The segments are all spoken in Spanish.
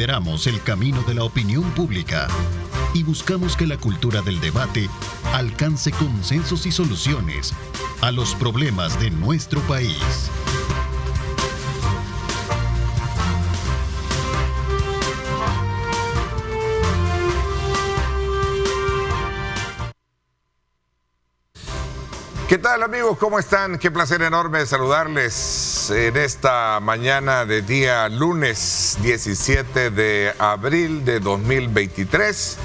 lideramos el camino de la opinión pública y buscamos que la cultura del debate alcance consensos y soluciones a los problemas de nuestro país. ¿Qué tal, amigos? ¿Cómo están? Qué placer enorme saludarles en esta mañana de día lunes 17 de abril de 2023.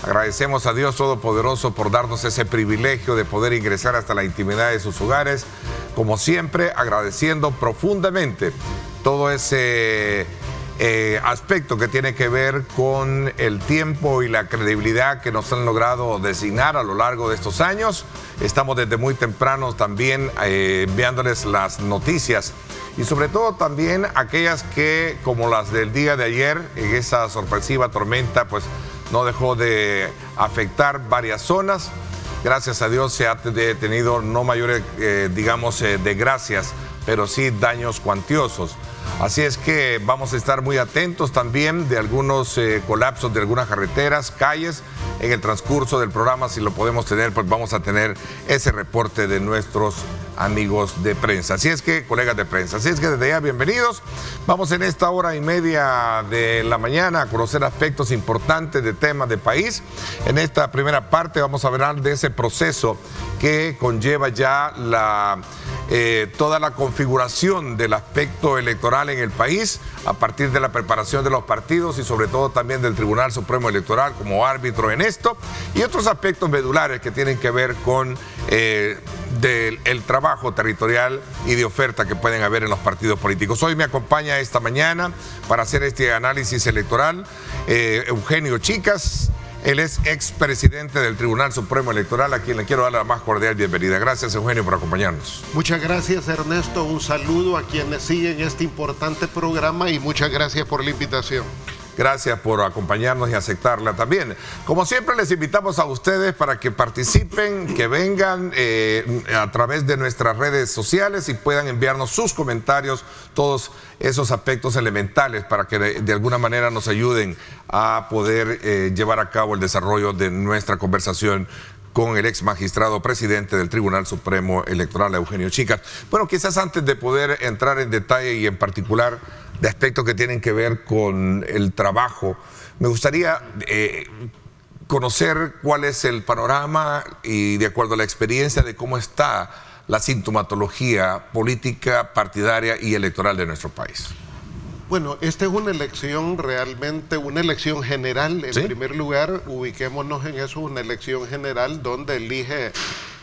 Agradecemos a Dios Todopoderoso por darnos ese privilegio de poder ingresar hasta la intimidad de sus hogares. Como siempre, agradeciendo profundamente todo ese aspecto que tiene que ver con el tiempo y la credibilidad que nos han logrado designar a lo largo de estos años. Estamos desde muy temprano también enviándoles las noticias y sobre todo también aquellas que, como las del día de ayer, en esa sorpresiva tormenta, pues no dejó de afectar varias zonas. Gracias a Dios se ha tenido no mayores, desgracias, pero sí daños cuantiosos. Así es que vamos a estar muy atentos también de algunos colapsos de algunas carreteras, calles. En el transcurso del programa, si lo podemos tener, pues vamos a tener ese reporte de nuestros amigos de prensa. Así es que, colegas de prensa, así es que desde ya bienvenidos. Vamos en esta hora y media de la mañana a conocer aspectos importantes de temas de país. En esta primera parte vamos a hablar de ese proceso que conlleva ya toda la configuración del aspecto electoral en el país a partir de la preparación de los partidos y sobre todo también del Tribunal Supremo Electoral como árbitro en esto y otros aspectos medulares que tienen que ver con el trabajo territorial y de oferta que pueden haber en los partidos políticos. Hoy me acompaña esta mañana para hacer este análisis electoral Eugenio Chicas. Él es expresidente del Tribunal Supremo Electoral, a quien le quiero dar la más cordial bienvenida. Gracias, Eugenio, por acompañarnos. Muchas gracias, Ernesto. Un saludo a quienes siguen este importante programa y muchas gracias por la invitación. Gracias por acompañarnos y aceptarla también. Como siempre, les invitamos a ustedes para que participen, que vengan a través de nuestras redes sociales y puedan enviarnos sus comentarios, todos esos aspectos elementales para que de alguna manera nos ayuden a poder llevar a cabo el desarrollo de nuestra conversación con el ex magistrado presidente del Tribunal Supremo Electoral, Eugenio Chicas. Bueno, quizás antes de poder entrar en detalle y en particular de aspectos que tienen que ver con el trabajo, me gustaría conocer cuál es el panorama y, de acuerdo a la experiencia, de cómo está la sintomatología política, partidaria y electoral de nuestro país. Bueno, esta es una elección realmente, una elección general. En primer lugar, ubiquémonos en eso, una elección general donde elige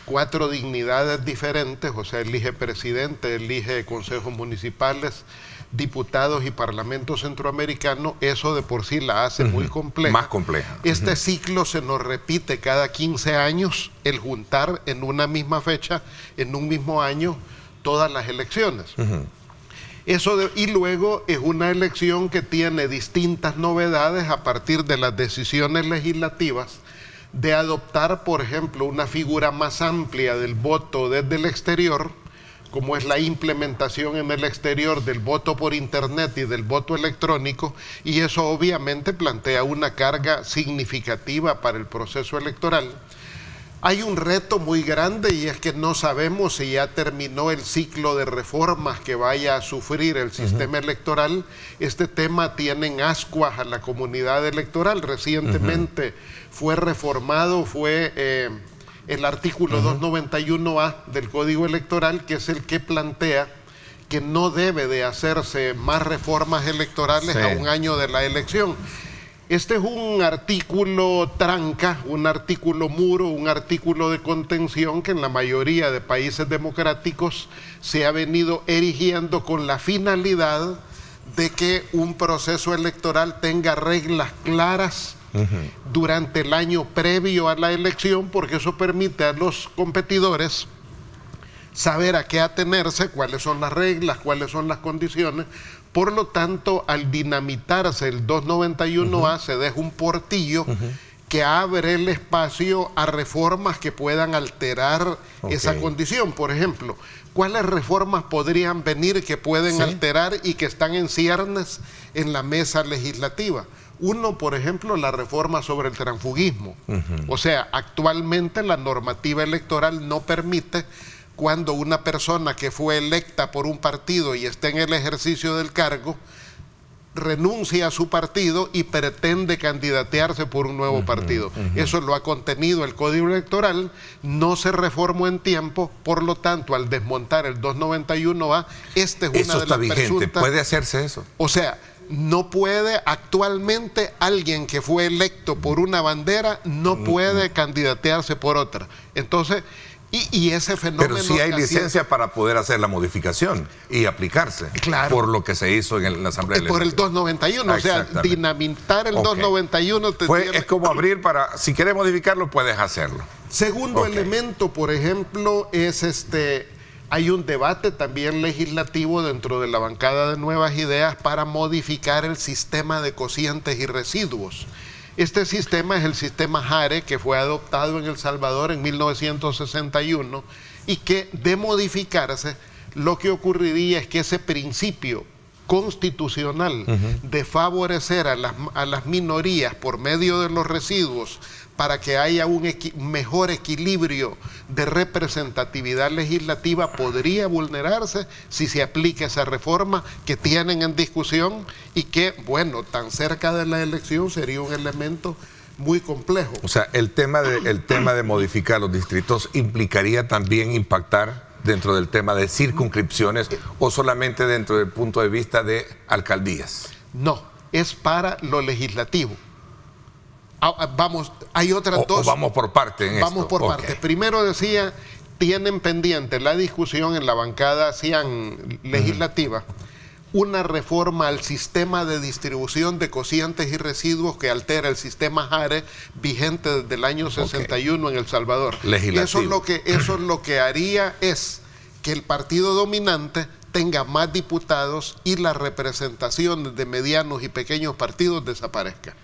4 dignidades diferentes, o sea, elige presidente, elige consejos municipales, diputados y parlamento centroamericano. Eso de por sí la hace muy compleja. Más compleja. Este ciclo se nos repite cada 15 años, el juntar en una misma fecha, en un mismo año, todas las elecciones. Y luego es una elección que tiene distintas novedades a partir de las decisiones legislativas de adoptar, por ejemplo, una figura más amplia del voto desde el exterior, como es la implementación en el exterior del voto por internet y del voto electrónico, y eso obviamente plantea una carga significativa para el proceso electoral. Hay un reto muy grande y es que no sabemos si ya terminó el ciclo de reformas que vaya a sufrir el sistema electoral. Este tema tiene en ascuas a la comunidad electoral. Recientemente fue reformado, el artículo 291A del Código Electoral, que es el que plantea que no debe de hacerse más reformas electorales a un año de la elección. Este es un artículo tranca, un artículo muro, un artículo de contención que en la mayoría de países democráticos se ha venido erigiendo con la finalidad de que un proceso electoral tenga reglas claras durante el año previo a la elección, porque eso permite a los competidores saber a qué atenerse, cuáles son las reglas, cuáles son las condiciones. Por lo tanto, al dinamitarse el 291A, se deja un portillo que abre el espacio a reformas que puedan alterar esa condición. Por ejemplo, ¿cuáles reformas podrían venir que pueden alterar y que están en ciernes en la mesa legislativa? Uno, por ejemplo, la reforma sobre el transfugismo. O sea, actualmente la normativa electoral no permite, cuando una persona que fue electa por un partido y está en el ejercicio del cargo, renuncia a su partido y pretende candidatearse por un nuevo partido. Eso lo ha contenido el Código Electoral, no se reformó en tiempo, por lo tanto, al desmontar el 291A, esta es una de las presuntas... ¿Puede hacerse eso? O sea, no puede actualmente alguien que fue electo por una bandera, no puede candidatearse por otra. Entonces... Y ese fenómeno... Pero sí hay licencia para poder hacer la modificación y aplicarse, por lo que se hizo en la Asamblea Electoral. Por el 291, o sea, dinamitar el 291... Es como abrir para... Si quieres modificarlo, puedes hacerlo. Segundo elemento, por ejemplo, es hay un debate también legislativo dentro de la bancada de Nuevas Ideas para modificar el sistema de cocientes y residuos. Este sistema es el sistema JARE, que fue adoptado en El Salvador en 1961 y que, de modificarse, lo que ocurriría es que ese principio constitucional de favorecer a las minorías por medio de los residuos para que haya un mejor equilibrio de representatividad legislativa podría vulnerarse si se aplica esa reforma que tienen en discusión y que, bueno, tan cerca de la elección sería un elemento muy complejo. O sea, el tema de modificar los distritos implicaría también impactar dentro del tema de circunscripciones o solamente dentro del punto de vista de alcaldías. No, es para lo legislativo. Vamos, hay otras dos. Vamos por parte en Vamos por partes. Primero decía, tienen pendiente la discusión en la bancada CIAN legislativa, una reforma al sistema de distribución de cocientes y residuos que altera el sistema JARE vigente desde el año 61 en El Salvador. Eso es lo que haría es que el partido dominante tenga más diputados y la representación de medianos y pequeños partidos desaparezca.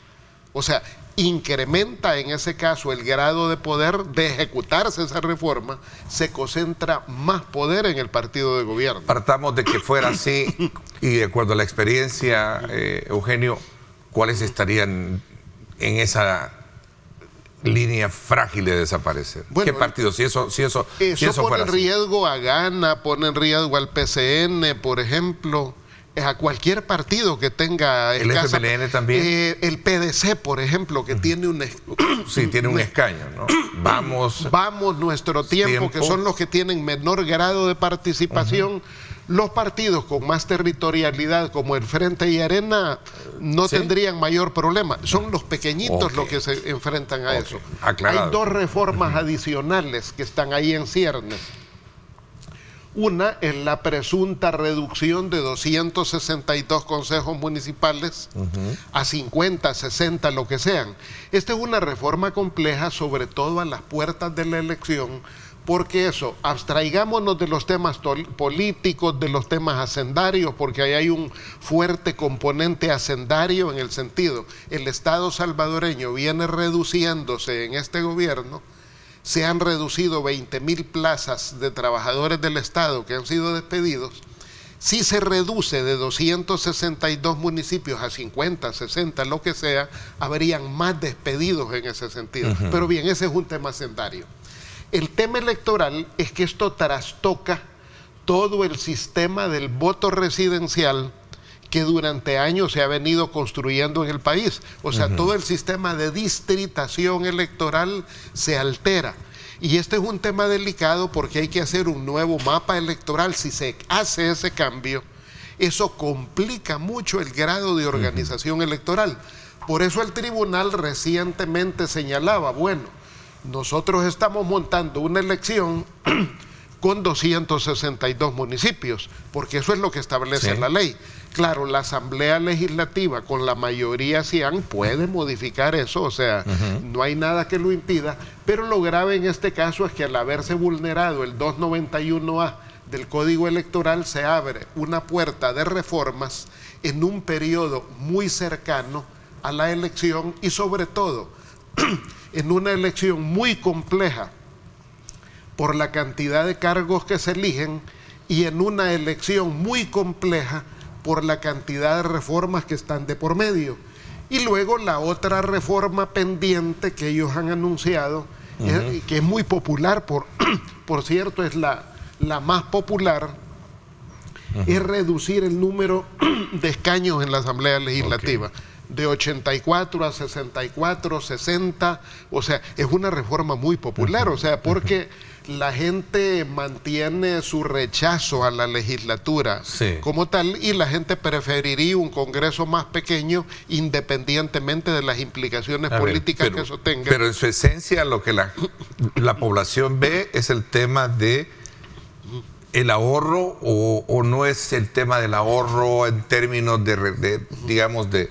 O sea, incrementa en ese caso el grado de poder de ejecutarse esa reforma, se concentra más poder en el partido de gobierno. Partamos de que fuera así y de acuerdo a la experiencia, Eugenio, ¿cuáles estarían en esa línea frágil de desaparecer? Bueno, ¿qué partido? Si eso pone en riesgo a Gana, pone en riesgo al PCN, por ejemplo, a cualquier partido que tenga el FMLN también, el PDC, por ejemplo, que tiene un tiene un escaño, ¿no? Vamos Nuestro Tiempo, que son los que tienen menor grado de participación. Los partidos con más territorialidad, como el Frente y Arena, no tendrían mayor problema. Son los pequeñitos los que se enfrentan a eso. Aclarado. Hay dos reformas adicionales que están ahí en ciernes. Una es la presunta reducción de 262 consejos municipales a 50, 60, lo que sean. Esta es una reforma compleja, sobre todo a las puertas de la elección, porque abstraigámonos de los temas políticos, de los temas hacendarios, porque ahí hay un fuerte componente hacendario en el sentido, el Estado salvadoreño viene reduciéndose en este gobierno. Se han reducido 20.000 plazas de trabajadores del Estado que han sido despedidos. Si se reduce de 262 municipios a 50, 60, lo que sea, habrían más despedidos en ese sentido. Pero bien, ese es un tema hacendario. El tema electoral es que esto trastoca todo el sistema del voto residencial que durante años se ha venido construyendo en el país. O sea, todo el sistema de distritación electoral se altera. Y este es un tema delicado porque hay que hacer un nuevo mapa electoral. Si se hace ese cambio, eso complica mucho el grado de organización electoral. Por eso el tribunal recientemente señalaba, bueno, nosotros estamos montando una elección con 262 municipios, porque eso es lo que establece la ley. Claro, la Asamblea Legislativa con la mayoría CIAN puede modificar eso, o sea, no hay nada que lo impida, pero lo grave en este caso es que al haberse vulnerado el 291A del Código Electoral se abre una puerta de reformas en un periodo muy cercano a la elección y sobre todo en una elección muy compleja por la cantidad de cargos que se eligen y en una elección muy compleja por la cantidad de reformas que están de por medio. Y luego la otra reforma pendiente que ellos han anunciado, que es muy popular, por cierto, es la más popular, es reducir el número de escaños en la Asamblea Legislativa. De 84 a 64, 60, o sea, es una reforma muy popular, o sea, porque la gente mantiene su rechazo a la legislatura como tal, y la gente preferiría un Congreso más pequeño independientemente de las implicaciones políticas que eso tenga. Pero en su esencia lo que la población ve es el tema de el ahorro, o no es el tema del ahorro en términos de digamos, de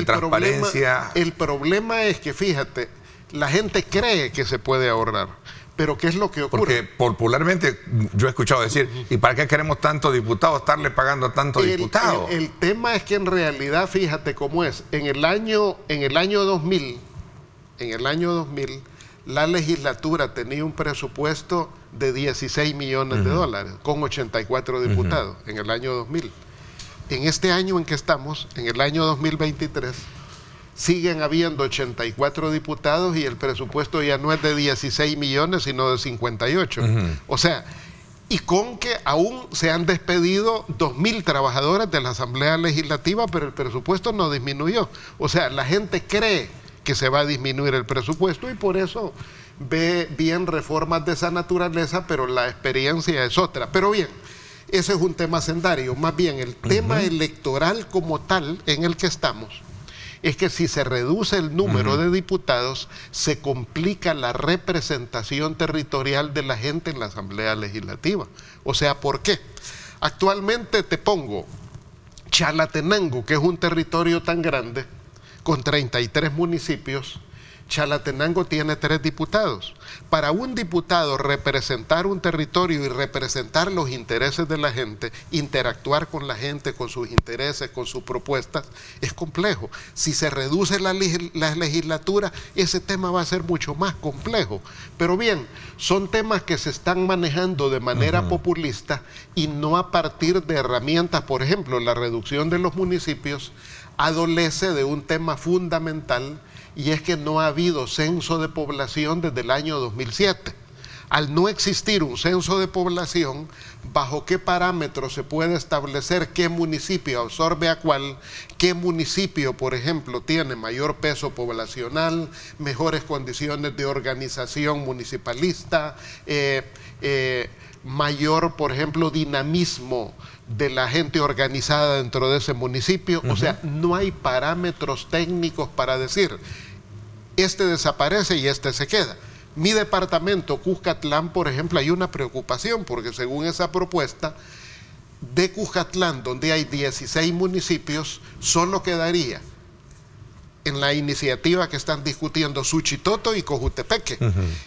transparencia. El problema es que, fíjate, la gente cree que se puede ahorrar, pero ¿qué es lo que ocurre? Porque popularmente yo he escuchado decir, ¿y para qué queremos tantos diputados, estarle pagando a tantos diputados? El tema es que en realidad, fíjate cómo es, en el año 2000, la legislatura tenía un presupuesto de 16 millones de dólares, con 84 diputados, en el año 2000. En este año en que estamos, en el año 2023, siguen habiendo 84 diputados y el presupuesto ya no es de 16 millones, sino de 58. O sea, y con que aún se han despedido 2.000 trabajadores de la Asamblea Legislativa, pero el presupuesto no disminuyó. O sea, la gente cree que se va a disminuir el presupuesto y por eso ve bien reformas de esa naturaleza, pero la experiencia es otra. Pero bien, ese es un tema sendario. Más bien, el tema electoral como tal en el que estamos es que si se reduce el número de diputados, se complica la representación territorial de la gente en la Asamblea Legislativa. O sea, ¿por qué? Actualmente te pongo Chalatenango, que es un territorio tan grande, con 33 municipios. Chalatenango tiene 3 diputados. Para un diputado representar un territorio y representar los intereses de la gente, interactuar con la gente, con sus intereses, con sus propuestas, es complejo. Si se reduce la legislatura, ese tema va a ser mucho más complejo. Pero bien, son temas que se están manejando de manera populista y no a partir de herramientas. Por ejemplo, la reducción de los municipios adolece de un tema fundamental, y es que no ha habido censo de población desde el año 2007. Al no existir un censo de población, ¿bajo qué parámetros se puede establecer qué municipio absorbe a cuál? ¿Qué municipio, por ejemplo, tiene mayor peso poblacional, mejores condiciones de organización municipalista, mayor, por ejemplo, dinamismo de la gente organizada dentro de ese municipio? O sea, no hay parámetros técnicos para decir, este desaparece y este se queda. Mi departamento, Cuscatlán, por ejemplo, hay una preocupación, porque según esa propuesta, de Cuscatlán, donde hay 16 municipios, solo quedaría en la iniciativa que están discutiendo Suchitoto y Cojutepeque.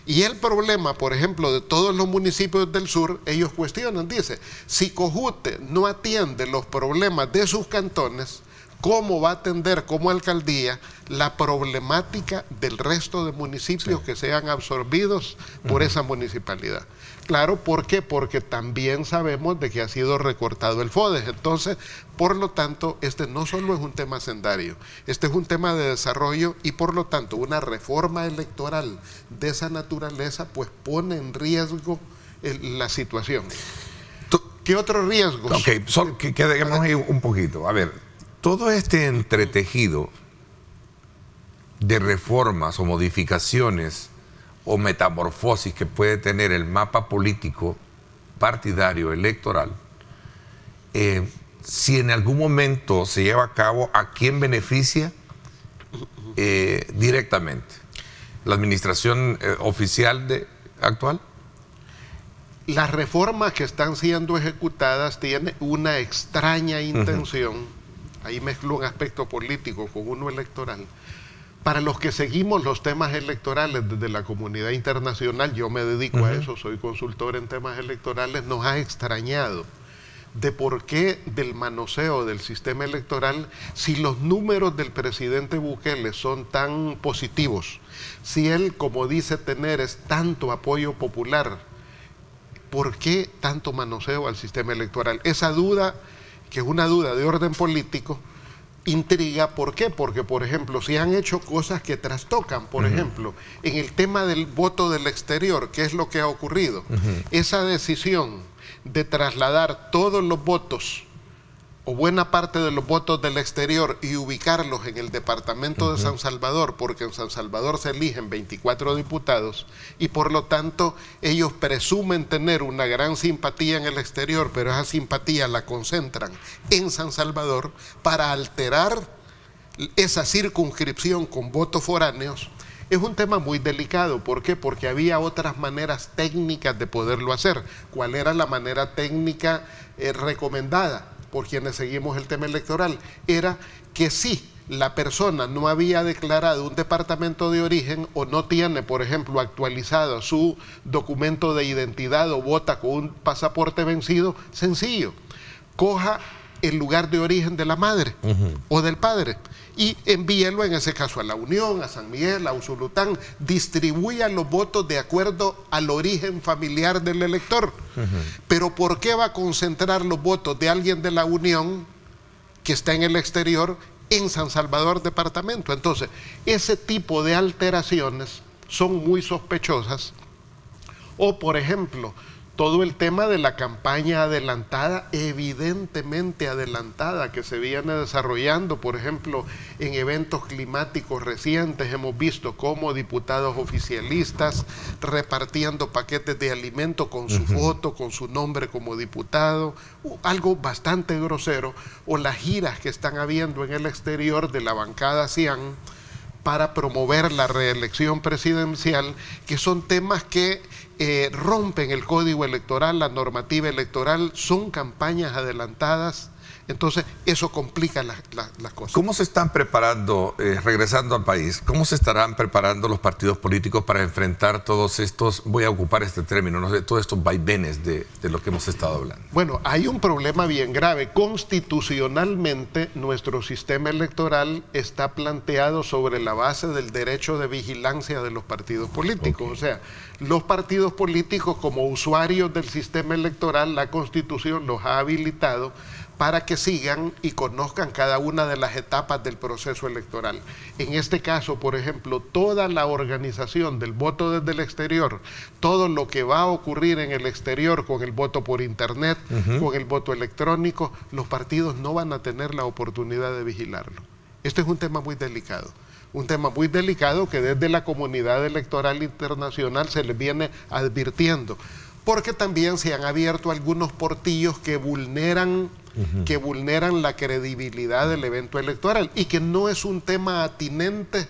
Y el problema, por ejemplo, de todos los municipios del sur, ellos cuestionan, dice, si Cojute no atiende los problemas de sus cantones, ¿cómo va a atender como alcaldía la problemática del resto de municipios que sean absorbidos por esa municipalidad? Claro, ¿por qué? Porque también sabemos de que ha sido recortado el FODES. Entonces, por lo tanto, este no solo es un tema sendario, este es un tema de desarrollo y por lo tanto una reforma electoral de esa naturaleza pues pone en riesgo la situación. ¿Qué otros riesgos? Ok, que dejemos ahí un poquito. A ver, todo este entretejido de reformas o modificaciones o metamorfosis que puede tener el mapa político partidario electoral, si en algún momento se lleva a cabo, ¿a quién beneficia directamente? ¿La administración oficial actual? Las reformas que están siendo ejecutadas tienen una extraña intención. Ahí mezcló un aspecto político con uno electoral. Para los que seguimos los temas electorales desde la comunidad internacional, yo me dedico a eso, soy consultor en temas electorales, nos ha extrañado de por qué del manoseo del sistema electoral, si los números del presidente Bukele son tan positivos, si él, como dice tener, es tanto apoyo popular, ¿por qué tanto manoseo al sistema electoral? Esa duda, que es una duda de orden político, intriga. ¿Por qué? Porque, por ejemplo, si han hecho cosas que trastocan, por ejemplo, en el tema del voto del exterior, ¿qué es lo que ha ocurrido? Esa decisión de trasladar todos los votos o buena parte de los votos del exterior y ubicarlos en el departamento de San Salvador, porque en San Salvador se eligen 24 diputados y por lo tanto ellos presumen tener una gran simpatía en el exterior, pero esa simpatía la concentran en San Salvador para alterar esa circunscripción con votos foráneos. Es un tema muy delicado. ¿Por qué? Porque había otras maneras técnicas de poderlo hacer. ¿Cuál era la manera técnica recomendada por quienes seguimos el tema electoral? Era que si la persona no había declarado un departamento de origen o no tiene, por ejemplo, actualizado su documento de identidad o vota con un pasaporte vencido, sencillo, coja el lugar de origen de la madre o del padre y envíelo en ese caso a La Unión, a San Miguel, a Usulután, distribuya los votos de acuerdo al origen familiar del elector. Pero ¿por qué va a concentrar los votos de alguien de La Unión que está en el exterior en San Salvador departamento? Entonces, ese tipo de alteraciones son muy sospechosas. O, por ejemplo, todo el tema de la campaña adelantada, evidentemente adelantada, que se viene desarrollando, por ejemplo, en eventos climáticos recientes, hemos visto cómo diputados oficialistas repartiendo paquetes de alimento con su foto, con su nombre como diputado, algo bastante grosero, o las giras que están habiendo en el exterior de la bancada Cian para promover la reelección presidencial, que son temas que rompen el código electoral, la normativa electoral, son campañas adelantadas. Entonces eso complica las cosas. ¿Cómo se están preparando, regresando al país, cómo se estarán preparando los partidos políticos para enfrentar todos estos, voy a ocupar este término, no sé, todos estos vaivenes de lo que hemos estado hablando? Bueno, hay un problema bien grave. Constitucionalmente, nuestro sistema electoral está planteado sobre la base del derecho de vigilancia de los partidos políticos. O sea, los partidos políticos como usuarios del sistema electoral, la Constitución los ha habilitado para que sigan y conozcan cada una de las etapas del proceso electoral. En este caso, por ejemplo, toda la organización del voto desde el exterior, todo lo que va a ocurrir en el exterior con el voto por internet, con el voto electrónico, los partidos no van a tener la oportunidad de vigilarlo. Este es un tema muy delicado. Un tema muy delicado que desde la comunidad electoral internacional se les viene advirtiendo, porque también se han abierto algunos portillos que vulneran la credibilidad del evento electoral y que no es un tema atinente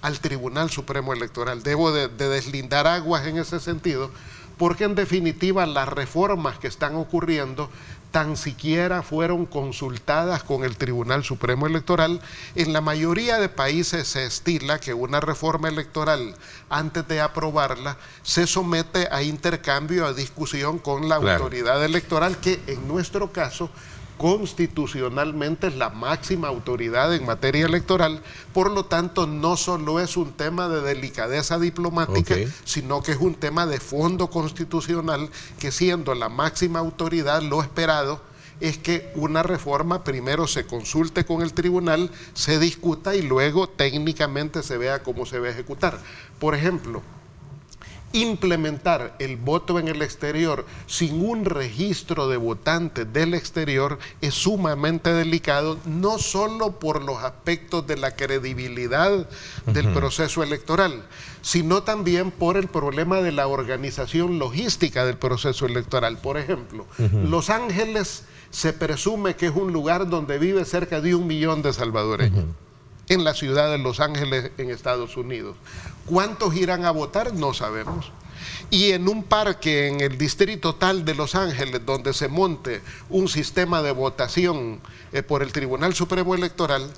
al Tribunal Supremo Electoral. Debo de deslindar aguas en ese sentido, porque en definitiva las reformas que están ocurriendo tan siquiera fueron consultadas con el Tribunal Supremo Electoral. En la mayoría de países se estila que una reforma electoral, antes de aprobarla, se somete a intercambio, a discusión con la autoridad electoral, que en nuestro caso constitucionalmente es la máxima autoridad en materia electoral. Por lo tanto, no solo es un tema de delicadeza diplomática, sino que es un tema de fondo constitucional, que siendo la máxima autoridad, lo esperado es que una reforma primero se consulte con el tribunal, se discuta y luego técnicamente se vea cómo se va a ejecutar. Por ejemplo, implementar el voto en el exterior sin un registro de votantes del exterior es sumamente delicado, no solo por los aspectos de la credibilidad del proceso electoral, sino también por el problema de la organización logística del proceso electoral. Por ejemplo, Los Ángeles se presume que es un lugar donde vive cerca de 1 millón de salvadoreños. En la ciudad de Los Ángeles, en Estados Unidos. ¿Cuántos irán a votar? No sabemos. Y en un parque en el distrito tal de Los Ángeles, donde se monte un sistema de votación por el Tribunal Supremo Electoral,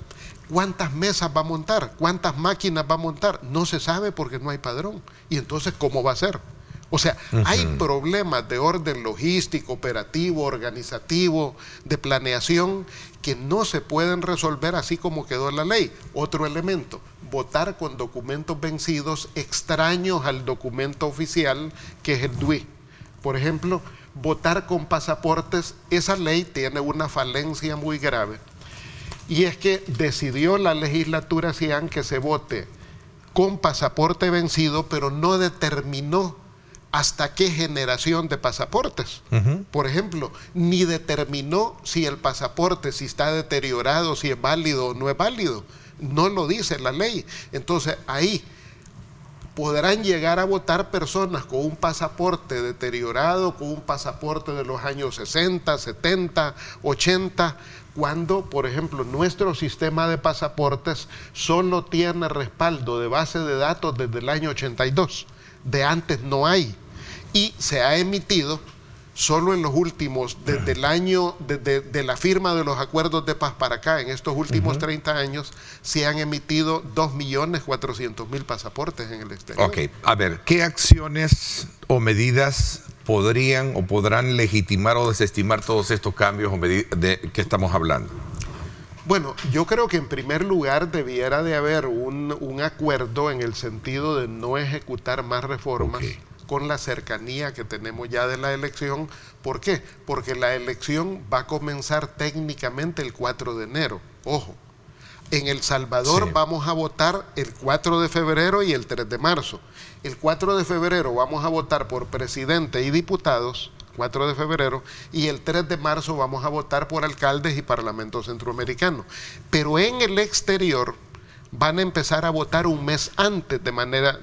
¿cuántas mesas va a montar? ¿Cuántas máquinas va a montar? No se sabe porque no hay padrón. Y entonces, ¿cómo va a ser? O sea, hay problemas de orden logístico, operativo, organizativo, de planeación, que no se pueden resolver así como quedó la ley. Otro elemento, votar con documentos vencidos extraños al documento oficial, que es el DUI. Por ejemplo, votar con pasaportes, esa ley tiene una falencia muy grave. Y es que decidió la legislatura CIAN que se vote con pasaporte vencido, pero no determinó hasta qué generación de pasaportes. Por ejemplo, ni determinó si el pasaporte, si está deteriorado, si es válido o no es válido. No lo dice la ley. Entonces, ahí podrán llegar a votar personas con un pasaporte deteriorado, con un pasaporte de los años 60, 70, 80, cuando, por ejemplo, nuestro sistema de pasaportes solo tiene respaldo de base de datos desde el año 82. De antes no hay, y se ha emitido solo en los últimos, desde el año, de la firma de los acuerdos de paz para acá, en estos últimos 30 años, se han emitido 2.400.000 pasaportes en el exterior. Ok, a ver, ¿qué acciones o medidas podrían o podrán legitimar o desestimar todos estos cambios de que estamos hablando? Bueno, yo creo que en primer lugar debiera de haber un acuerdo en el sentido de no ejecutar más reformas con la cercanía que tenemos ya de la elección. ¿Por qué? Porque la elección va a comenzar técnicamente el 4 de enero. Ojo, en El Salvador vamos a votar el 4 de febrero y el 3 de marzo. El 4 de febrero vamos a votar por presidente y diputados, 4 de febrero, y el 3 de marzo vamos a votar por alcaldes y parlamento centroamericano. Pero en el exterior van a empezar a votar un mes antes, de manera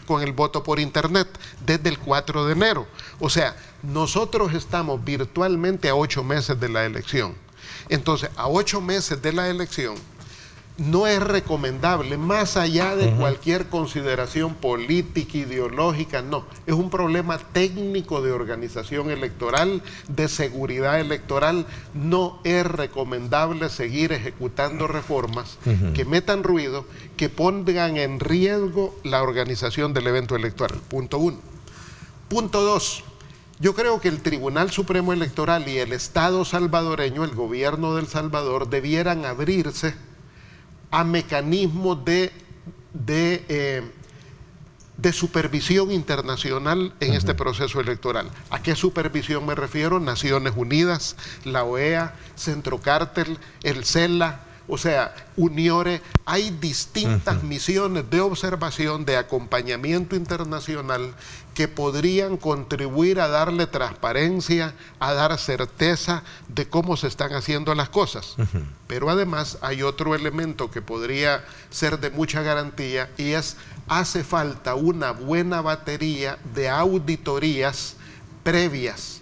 con el voto por internet, desde el 4 de enero. O sea, nosotros estamos virtualmente a 8 meses de la elección. Entonces, a 8 meses de la elección, no es recomendable, más allá de cualquier consideración política, ideológica, no. Es un problema técnico de organización electoral, de seguridad electoral. No es recomendable seguir ejecutando reformas que metan ruido, que pongan en riesgo la organización del evento electoral. Punto 1. Punto 2. Yo creo que el Tribunal Supremo Electoral y el Estado salvadoreño, el gobierno de El Salvador, debieran abrirse a mecanismos de supervisión internacional en este proceso electoral. ¿A qué supervisión me refiero? Naciones Unidas, la OEA, Centro Cártel, el CELA, o sea, UNIORE. Hay distintas misiones de observación, de acompañamiento internacional, que podrían contribuir a darle transparencia, a dar certeza de cómo se están haciendo las cosas. Pero además hay otro elemento que podría ser de mucha garantía, y es: hace falta una buena batería de auditorías previas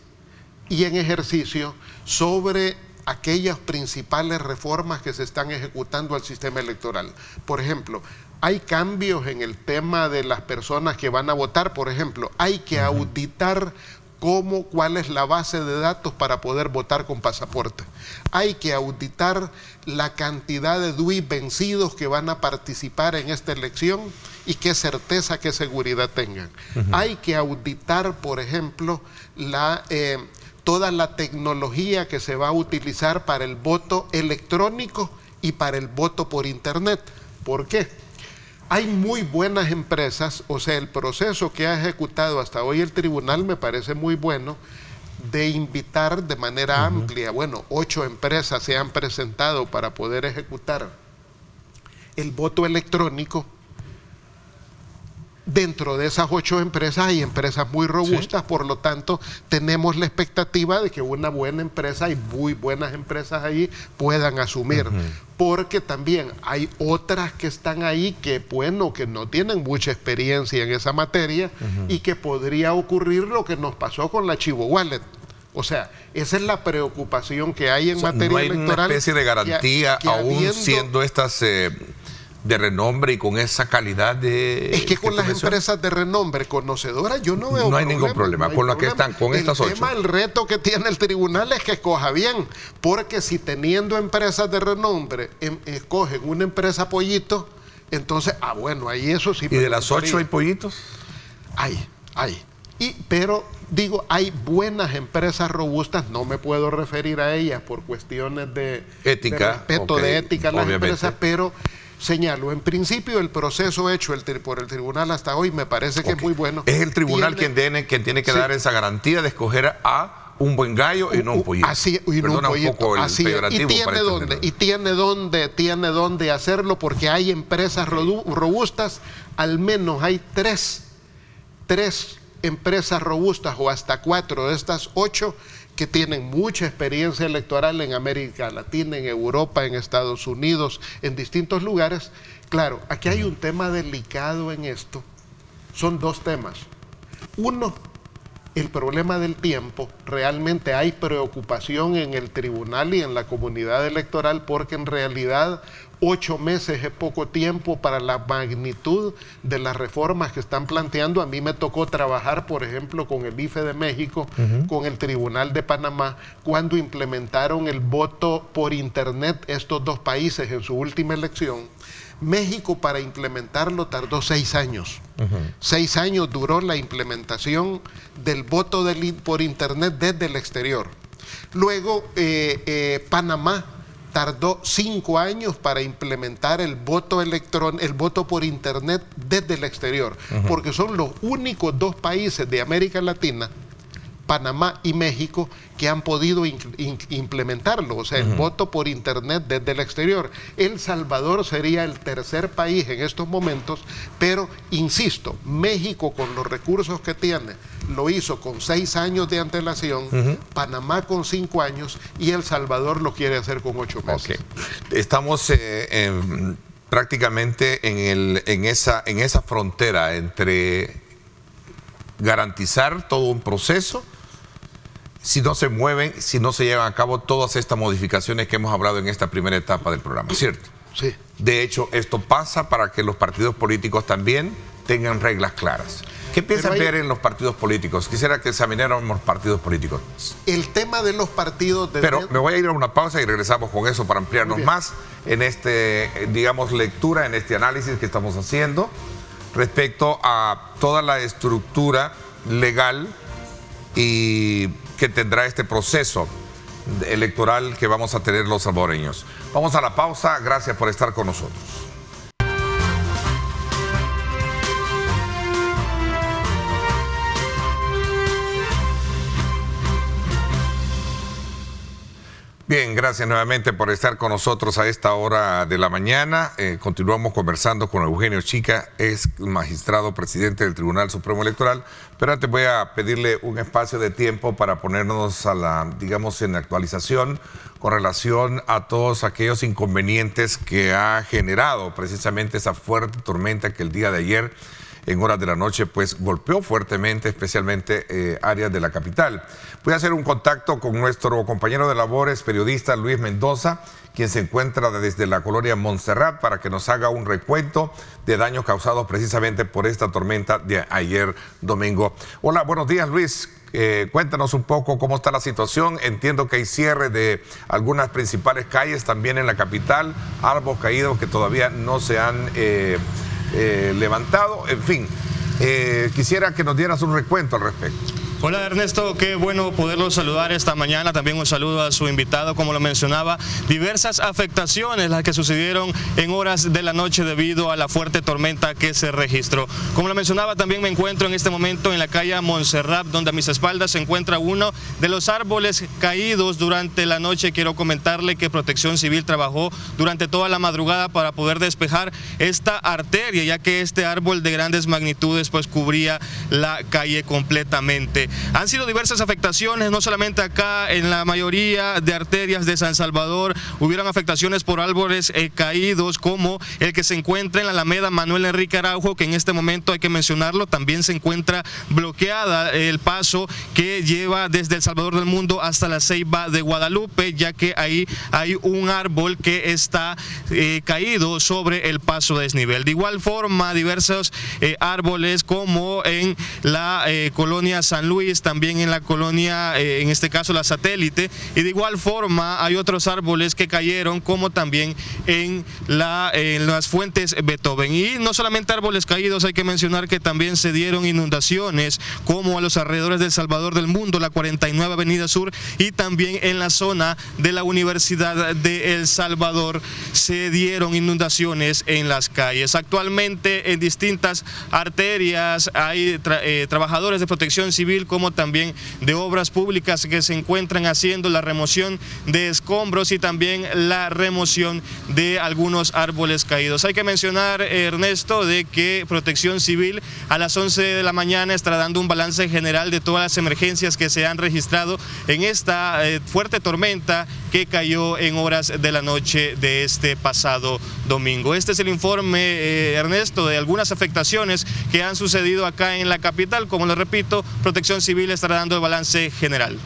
y en ejercicio sobre aquellas principales reformas que se están ejecutando al sistema electoral. Por ejemplo, hay cambios en el tema de las personas que van a votar. Por ejemplo, hay que auditar cuál es la base de datos para poder votar con pasaporte. Hay que auditar la cantidad de DUI vencidos que van a participar en esta elección y qué certeza, qué seguridad tengan. Hay que auditar, por ejemplo, toda la tecnología que se va a utilizar para el voto electrónico y para el voto por internet. ¿Por qué? Hay muy buenas empresas, o sea, el proceso que ha ejecutado hasta hoy el tribunal me parece muy bueno, de invitar de manera amplia. Bueno, 8 empresas se han presentado para poder ejecutar el voto electrónico. Dentro de esas 8 empresas hay empresas muy robustas, por lo tanto tenemos la expectativa de que una buena empresa y muy buenas empresas ahí puedan asumir. Porque también hay otras que están ahí que, bueno, que no tienen mucha experiencia en esa materia y que podría ocurrir lo que nos pasó con la Chivo Wallet. O sea, esa es la preocupación que hay en materia electoral. No hay una especie de garantía, aún siendo estas de renombre y con esa calidad de... Es que con las empresas de renombre conocedoras yo no veo no hay ningún problema. Con lo que están, con estas 8. El reto que tiene el tribunal es que escoja bien, porque si teniendo empresas de renombre escogen una empresa pollito, entonces, bueno, ahí eso sí. ¿Y de las 8 hay pollitos? Hay Hay. Pero digo, hay buenas empresas robustas, no me puedo referir a ellas por cuestiones de ética, de respeto, okay, de ética a las obviamente. empresas, pero señalo, en principio el proceso hecho por el tribunal hasta hoy me parece que es muy bueno. Es el tribunal quien tiene que dar esa garantía de escoger a un buen gallo y no un pollito. Así, y no un pollito. Un poco el peyorativo, y tiene dónde hacerlo, porque hay empresas robustas, al menos hay tres empresas robustas, o hasta 4 de estas 8 que tienen mucha experiencia electoral en América Latina, en Europa, en Estados Unidos, en distintos lugares. Claro, aquí hay un tema delicado en esto. Son 2 temas. Uno, el problema del tiempo. Realmente hay preocupación en el tribunal y en la comunidad electoral, porque en realidad 8 meses es poco tiempo para la magnitud de las reformas que están planteando. A mí me tocó trabajar, por ejemplo, con el IFE de México, con el Tribunal de Panamá, cuando implementaron el voto por Internet estos 2 países en su última elección. México, para implementarlo, tardó 6 años. 6 años duró la implementación del voto por Internet desde el exterior. Luego, Panamá tardó 5 años para implementar el voto por Internet desde el exterior, porque son los únicos 2 países de América Latina, Panamá y México, que han podido implementarlo, o sea, el voto por Internet desde el exterior. El Salvador sería el tercer país en estos momentos, pero, insisto, México, con los recursos que tiene, lo hizo con 6 años de antelación, Panamá con 5 años, y El Salvador lo quiere hacer con 8 meses. Okay. Estamos prácticamente en esa frontera entre garantizar todo un proceso, si no se mueven, si no se llevan a cabo todas estas modificaciones que hemos hablado en esta primera etapa del programa, ¿cierto? Sí. De hecho, esto pasa para que los partidos políticos también tengan reglas claras. ¿Qué piensan ver en los partidos políticos? Quisiera que examináramos los partidos políticos. El tema de los partidos... Pero me voy a ir a una pausa y regresamos con eso para ampliarnos más en digamos, lectura, en este análisis que estamos haciendo respecto a toda la estructura legal y que tendrá este proceso electoral que vamos a tener los salvadoreños. Vamos a la pausa. Gracias por estar con nosotros. Bien, gracias nuevamente por estar con nosotros a esta hora de la mañana. Continuamos conversando con Eugenio Chica, es magistrado presidente del Tribunal Supremo Electoral. Pero antes voy a pedirle un espacio de tiempo para ponernos digamos, en actualización con relación a todos aquellos inconvenientes que ha generado precisamente esa fuerte tormenta que el día de ayer, en horas de la noche, pues golpeó fuertemente, especialmente áreas de la capital. Voy a hacer un contacto con nuestro compañero de labores, periodista Luis Mendoza, quien se encuentra desde la colonia Montserrat, para que nos haga un recuento de daños causados precisamente por esta tormenta de ayer domingo. Hola, buenos días, Luis. Cuéntanos un poco cómo está la situación. Entiendo que hay cierre de algunas principales calles también en la capital, árboles caídos que todavía no se han levantado. En fin, quisiera que nos dieras un recuento al respecto. Hola Ernesto, qué bueno poderlo saludar esta mañana. También un saludo a su invitado. Como lo mencionaba, diversas afectaciones las que sucedieron en horas de la noche debido a la fuerte tormenta que se registró. Como lo mencionaba, también me encuentro en este momento en la calle Montserrat, donde a mis espaldas se encuentra uno de los árboles caídos durante la noche. Quiero comentarle que Protección Civil trabajó durante toda la madrugada para poder despejar esta arteria, ya que este árbol de grandes magnitudes pues cubría la calle completamente. Han sido diversas afectaciones, no solamente acá, en la mayoría de arterias de San Salvador hubieron afectaciones por árboles caídos, como el que se encuentra en la Alameda Manuel Enrique Araujo, que en este momento, hay que mencionarlo, también se encuentra bloqueada el paso que lleva desde El Salvador del Mundo hasta la Ceiba de Guadalupe, ya que ahí hay un árbol que está caído sobre el paso de desnivel. De igual forma, diversos árboles como en la colonia San Luis, Luis, también en la colonia, en este caso la Satélite, y de igual forma hay otros árboles que cayeron, como también en las fuentes Beethoven. Y no solamente árboles caídos, hay que mencionar que también se dieron inundaciones, como a los alrededores del Salvador del Mundo, la 49 Avenida Sur, y también en la zona de la Universidad de El Salvador se dieron inundaciones en las calles. Actualmente en distintas arterias hay trabajadores de protección civil como también de obras públicas que se encuentran haciendo la remoción de escombros y también la remoción de algunos árboles caídos. Hay que mencionar, Ernesto, de que Protección Civil a las 11 de la mañana estará dando un balance general de todas las emergencias que se han registrado en esta fuerte tormenta que cayó en horas de la noche de este pasado domingo. Este es el informe, Ernesto, de algunas afectaciones que han sucedido acá en la capital. Como lo repito, Protección Civil estará dando el balance general.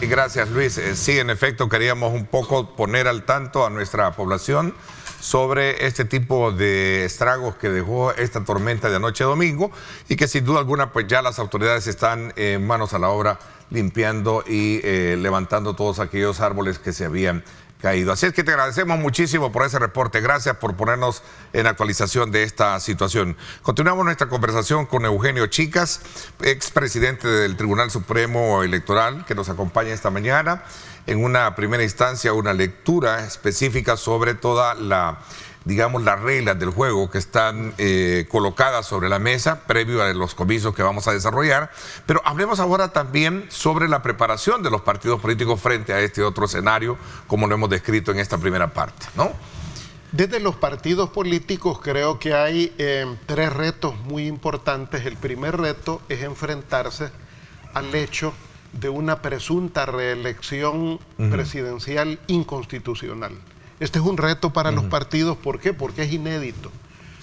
Gracias, Luis. Sí, en efecto, queríamos un poco poner al tanto a nuestra población sobre este tipo de estragos que dejó esta tormenta de anoche domingo y que sin duda alguna pues ya las autoridades están manos a la obra limpiando y levantando todos aquellos árboles que se habían caído. Así es que te agradecemos muchísimo por ese reporte. Gracias por ponernos en actualización de esta situación. Continuamos nuestra conversación con Eugenio Chicas, expresidente del Tribunal Supremo Electoral, que nos acompaña esta mañana. En una primera instancia, una lectura específica sobre toda digamos, las reglas del juego que están colocadas sobre la mesa previo a los comicios que vamos a desarrollar. Pero hablemos ahora también sobre la preparación de los partidos políticos frente a este otro escenario, como lo hemos descrito en esta primera parte, ¿no? Desde los partidos políticos creo que hay 3 retos muy importantes. El primer reto es enfrentarse al hecho de una presunta reelección presidencial inconstitucional. Este es un reto para los partidos. ¿Por qué? Porque es inédito.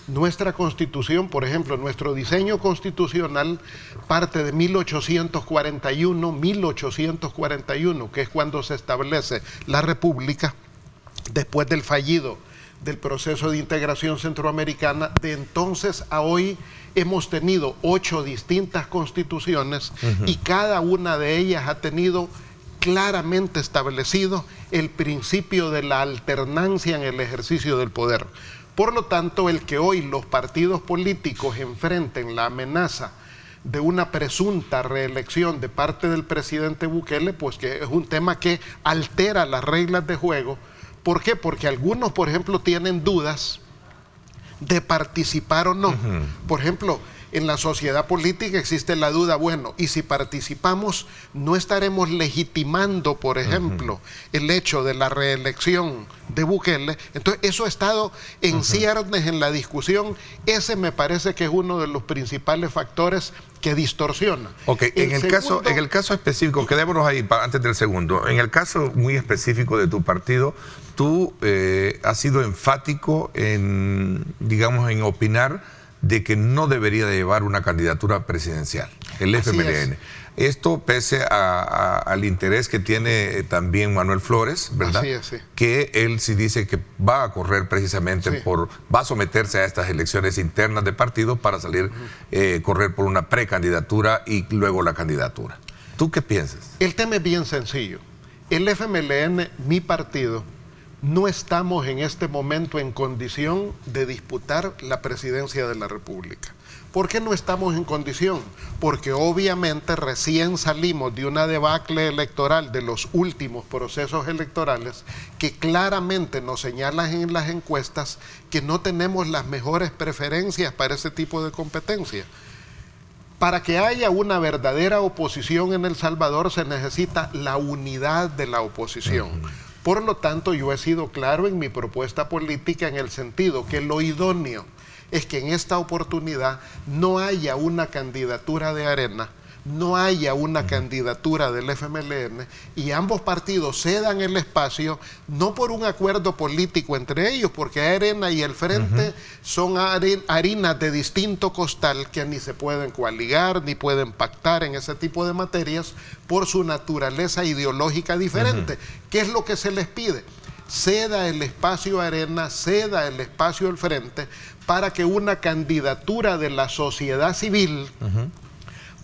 Nuestra Constitución, por ejemplo, nuestro diseño constitucional parte de 1841, que es cuando se establece la República, después del fallido del proceso de integración centroamericana. De entonces a hoy hemos tenido 8 distintas constituciones y cada una de ellas ha tenido claramente establecido el principio de la alternancia en el ejercicio del poder. Por lo tanto, el que hoy los partidos políticos enfrenten la amenaza de una presunta reelección de parte del presidente Bukele, pues que es un tema que altera las reglas de juego. ¿Por qué? Porque algunos, por ejemplo, tienen dudas de participar o no. Por ejemplo, en la sociedad política existe la duda, bueno, y si participamos, ¿no estaremos legitimando, por ejemplo, el hecho de la reelección de Bukele? Entonces, eso ha estado en ciernes en la discusión. Ese me parece que es uno de los principales factores que distorsiona. Ok, en el caso específico, quedémonos ahí antes del segundo. En el caso muy específico de tu partido, tú has sido enfático en, digamos, en opinar de que no debería de llevar una candidatura presidencial, el FMLN. Esto pese al interés que tiene también Manuel Flores, ¿verdad? Así es, sí. Que él sí dice que va a correr precisamente va a someterse a estas elecciones internas de partido para salir, correr por una precandidatura y luego la candidatura. ¿Tú qué piensas? El tema es bien sencillo. El FMLN, mi partido, no estamos en este momento en condición de disputar la presidencia de la República. ¿Por qué no estamos en condición? Porque obviamente recién salimos de una debacle electoral de los últimos procesos electorales que claramente nos señalan en las encuestas que no tenemos las mejores preferencias para ese tipo de competencia. Para que haya una verdadera oposición en El Salvador se necesita la unidad de la oposición. Por lo tanto, yo he sido claro en mi propuesta política en el sentido que lo idóneo es que en esta oportunidad no haya una candidatura de Arena, no haya una candidatura del FMLN y ambos partidos cedan el espacio, no por un acuerdo político entre ellos, porque Arena y el Frente son harinas de distinto costal que ni se pueden coaligar ni pueden pactar en ese tipo de materias por su naturaleza ideológica diferente. ¿Qué es lo que se les pide? Ceda el espacio a Arena, ceda el espacio al Frente para que una candidatura de la sociedad civil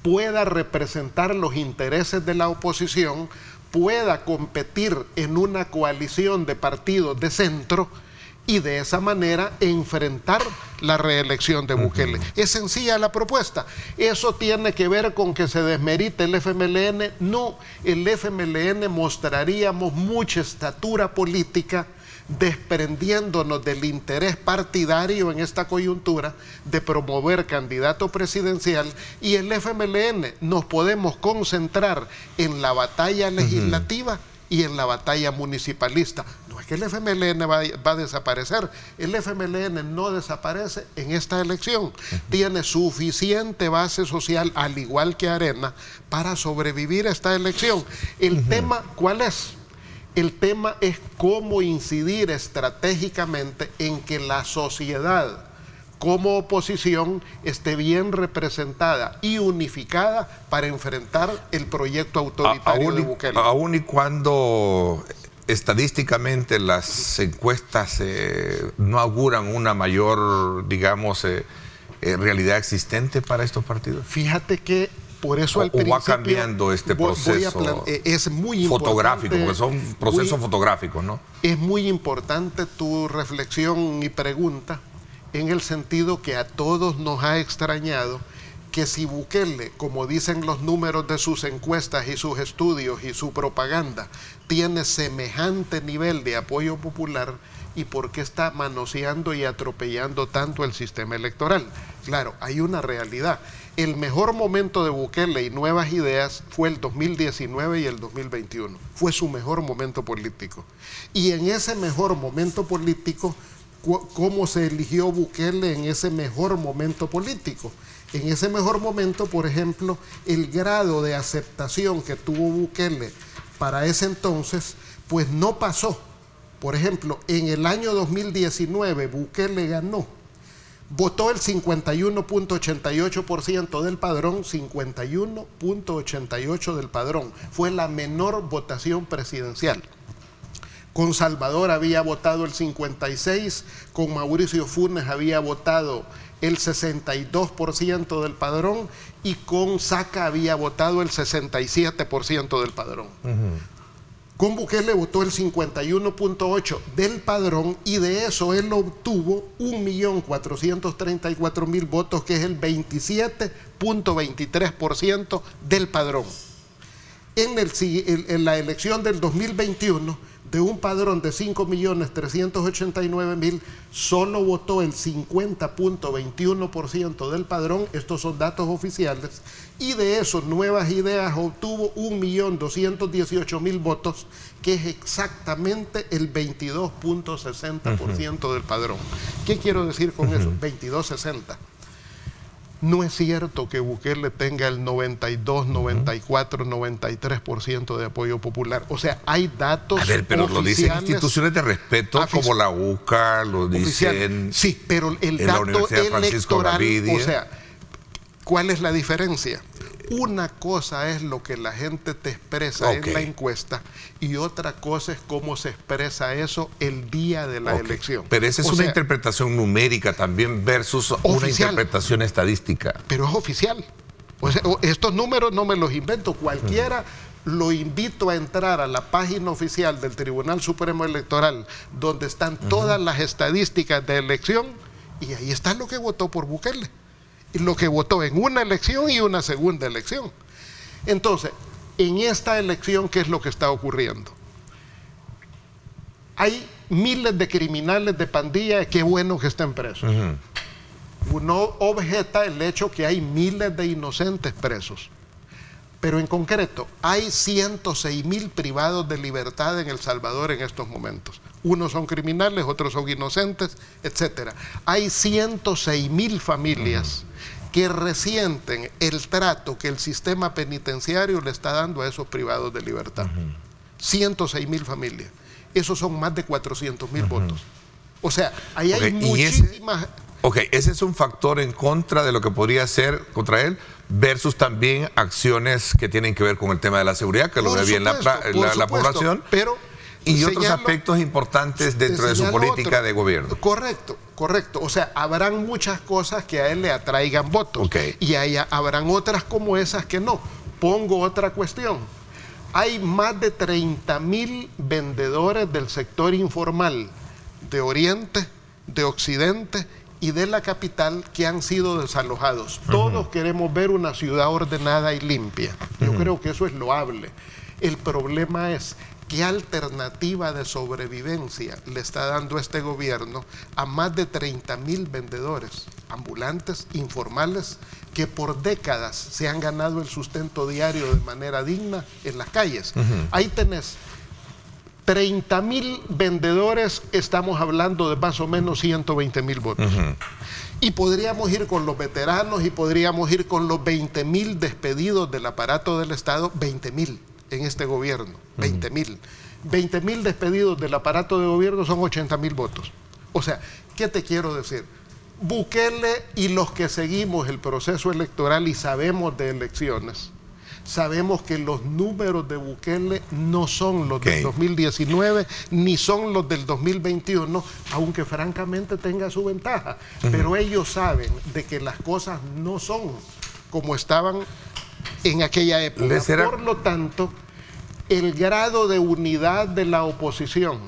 pueda representar los intereses de la oposición, pueda competir en una coalición de partidos de centro y de esa manera enfrentar la reelección de Bukele. Es sencilla la propuesta. ¿Eso tiene que ver con que se desmerite el FMLN? No, el FMLN mostraríamos mucha estatura política desprendiéndonos del interés partidario en esta coyuntura de promover candidato presidencial, y el FMLN nos podemos concentrar en la batalla legislativa y en la batalla municipalista. No es que el FMLN va a desaparecer, el FMLN no desaparece en esta elección. Tiene suficiente base social, al igual que Arena, para sobrevivir a esta elección. El tema, ¿cuál es? El tema es cómo incidir estratégicamente en que la sociedad como oposición esté bien representada y unificada para enfrentar el proyecto autoritario de Bukele. Aún y cuando estadísticamente las encuestas no auguran una mayor, digamos, realidad existente para estos partidos. Fíjate que por eso al principio, va cambiando este proceso es muy fotográfico, porque son procesos fotográficos, ¿no? Es muy importante tu reflexión y pregunta, en el sentido que a todos nos ha extrañado que si Bukele, como dicen los números de sus encuestas y sus estudios y su propaganda, tiene semejante nivel de apoyo popular, ¿y por qué está manoseando y atropellando tanto el sistema electoral? Claro, hay una realidad. El mejor momento de Bukele y Nuevas Ideas fue el 2019 y el 2021. Fue su mejor momento político. Y en ese mejor momento político, ¿cómo se eligió Bukele en ese mejor momento político? En ese mejor momento, por ejemplo, el grado de aceptación que tuvo Bukele para ese entonces, pues no pasó. Por ejemplo, en el año 2019 Bukele ganó. Votó el 51.88% del padrón, 51.88% del padrón. Fue la menor votación presidencial. Con Salvador había votado el 56%, con Mauricio Funes había votado el 62% del padrón y con Saca había votado el 67% del padrón. Con Bukele votó el 51.8% del padrón y de eso él obtuvo 1.434.000 votos, que es el 27.23% del padrón. En la elección del 2021, de un padrón de 5.389.000, solo votó el 50.21% del padrón, estos son datos oficiales, y de esos Nuevas Ideas obtuvo 1.218.000 votos, que es exactamente el 22.60% del padrón. ¿Qué quiero decir con eso? 22.60. No es cierto que Bukele tenga el 92, 94, 93% de apoyo popular. O sea, hay datos oficiales. A ver, pero lo dicen instituciones de respeto como la UCA, lo dicen. Sí, pero el dato electoral, o sea, ¿cuál es la diferencia? Una cosa es lo que la gente te expresa en la encuesta y otra cosa es cómo se expresa eso el día de la elección. Pero esa es una interpretación numérica también versus una interpretación estadística. Pero es oficial. O sea, estos números no me los invento. Cualquiera lo invito a entrar a la página oficial del Tribunal Supremo Electoral, donde están todas las estadísticas de elección, y ahí está lo que votó por Bukele. Lo que votó en una elección y una segunda elección. Entonces, en esta elección, ¿qué es lo que está ocurriendo? Hay miles de criminales de pandilla, qué bueno que estén presos. Uno objeta el hecho que hay miles de inocentes presos. Pero en concreto, hay 106.000 privados de libertad en El Salvador en estos momentos. Unos son criminales, otros son inocentes, etc. Hay 106.000 familias que resienten el trato que el sistema penitenciario le está dando a esos privados de libertad. 106.000 familias. Esos son más de 400.000 votos. O sea, ahí hay muchísimas... Ese es un factor en contra de lo que podría ser contra él, versus también acciones que tienen que ver con el tema de la seguridad, que lo ve bien la población. Pero Y otros aspectos importantes dentro de su política de gobierno. Correcto, correcto. O sea, habrán muchas cosas que a él le atraigan votos. Y habrán otras como esas que no. Pongo otra cuestión. Hay más de 30.000 vendedores del sector informal de Oriente, de Occidente y de la capital que han sido desalojados. Todos queremos ver una ciudad ordenada y limpia. Yo creo que eso es loable. El problema es qué alternativa de sobrevivencia le está dando este gobierno a más de 30.000 vendedores ambulantes, informales, que por décadas se han ganado el sustento diario de manera digna en las calles. Ahí tenés 30.000 vendedores, estamos hablando de más o menos 120.000 votos. Y podríamos ir con los veteranos y podríamos ir con los 20.000 despedidos del aparato del Estado, 20.000 en este gobierno, 20.000. 20.000 despedidos del aparato de gobierno son 80.000 votos. O sea, ¿qué te quiero decir? Bukele y los que seguimos el proceso electoral y sabemos de elecciones, sabemos que los números de Bukele no son los del 2019 ni son los del 2021, aunque francamente tenga su ventaja. Pero ellos saben de que las cosas no son como estaban en aquella época. Por lo tanto, el grado de unidad de la oposición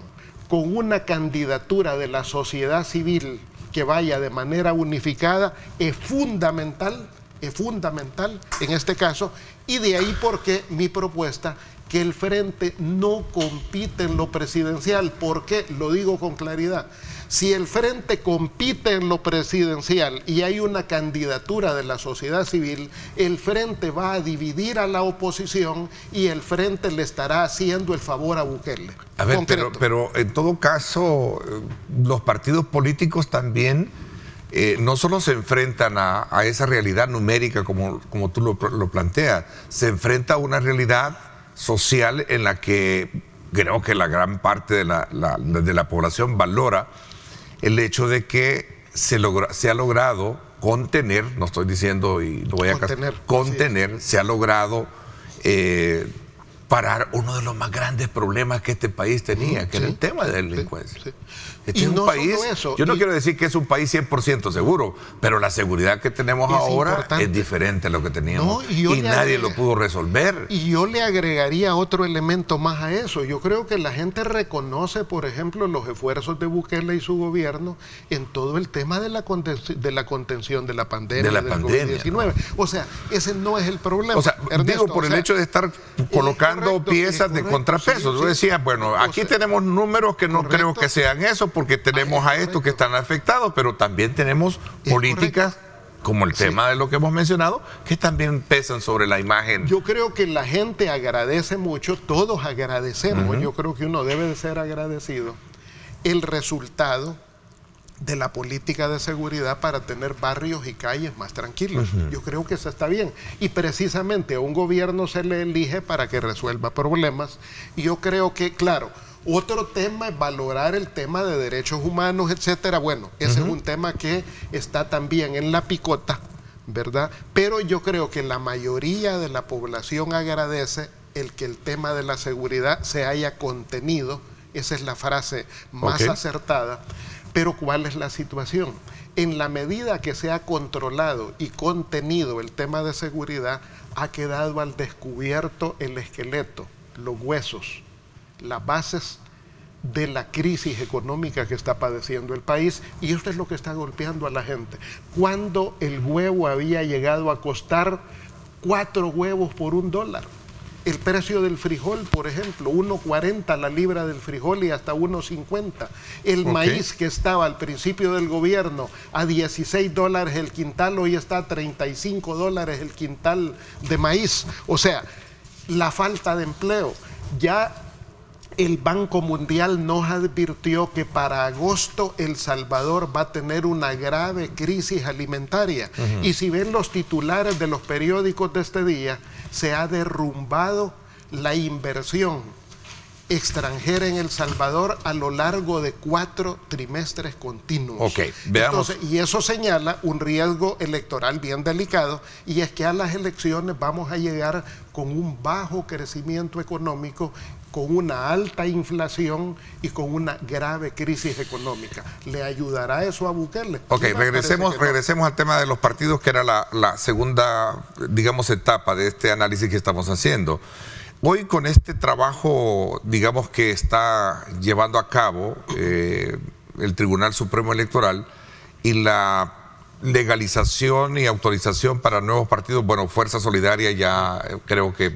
con una candidatura de la sociedad civil que vaya de manera unificada es fundamental en este caso, y de ahí porque mi propuesta que el Frente no compite en lo presidencial. ¿Por qué? Lo digo con claridad. Si el Frente compite en lo presidencial y hay una candidatura de la sociedad civil, el Frente va a dividir a la oposición y el Frente le estará haciendo el favor a Bukele. A ver, pero en todo caso, los partidos políticos también no solo se enfrentan a esa realidad numérica como tú lo planteas, se enfrenta a una realidad social en la que creo que la gran parte de la población valora el hecho de que se ha logrado contener, no estoy diciendo y lo voy a contener, se ha logrado parar uno de los más grandes problemas que este país tenía, que era el tema de la delincuencia. Este es un país, yo no quiero decir que es un país 100% seguro, pero la seguridad que tenemos ahora es diferente a lo que teníamos y nadie lo pudo resolver. Y yo le agregaría otro elemento más a eso. Yo creo que la gente reconoce, por ejemplo, los esfuerzos de Bukele y su gobierno en todo el tema de la contención de la pandemia, del COVID-19. O sea, ese no es el problema. O sea, Ernesto, digo, por el hecho de estar colocando piezas de contrapeso. Tú decías, bueno, aquí tenemos números que no creo que sean eso, porque tenemos a estos que están afectados, pero también tenemos políticas como el tema de lo que hemos mencionado, que también pesan sobre la imagen. Yo creo que la gente agradece mucho, todos agradecemos, yo creo que uno debe de ser agradecido, el resultado de la política de seguridad para tener barrios y calles más tranquilos. Yo creo que eso está bien. Y precisamente a un gobierno se le elige para que resuelva problemas. Y yo creo que, claro, otro tema es valorar el tema de derechos humanos, etcétera. Bueno, ese es un tema que está también en la picota, ¿verdad? Pero yo creo que la mayoría de la población agradece el que el tema de la seguridad se haya contenido. Esa es la frase más acertada. Pero ¿cuál es la situación? En la medida que se ha controlado y contenido el tema de seguridad, ha quedado al descubierto el esqueleto, los huesos, las bases de la crisis económica que está padeciendo el país, y esto es lo que está golpeando a la gente. Cuando el huevo había llegado a costar 4 huevos por $1. El precio del frijol, por ejemplo, 1.40 la libra del frijol y hasta 1.50. El maíz que estaba al principio del gobierno a $16 el quintal, hoy está a $35 el quintal de maíz. O sea, la falta de empleo. Ya el Banco Mundial nos advirtió que para agosto El Salvador va a tener una grave crisis alimentaria. Y si ven los titulares de los periódicos de este día, se ha derrumbado la inversión extranjera en El Salvador a lo largo de 4 trimestres continuos. Veamos. Entonces, y eso señala un riesgo electoral bien delicado, y es que a las elecciones vamos a llegar con un bajo crecimiento económico con una alta inflación y con una grave crisis económica. ¿Le ayudará eso a Bukele? Ok, regresemos al tema de los partidos, que era la segunda, digamos, etapa de este análisis que estamos haciendo. Hoy, con este trabajo, digamos, que está llevando a cabo el Tribunal Supremo Electoral y la legalización y autorización para nuevos partidos, bueno, Fuerza Solidaria ya creo que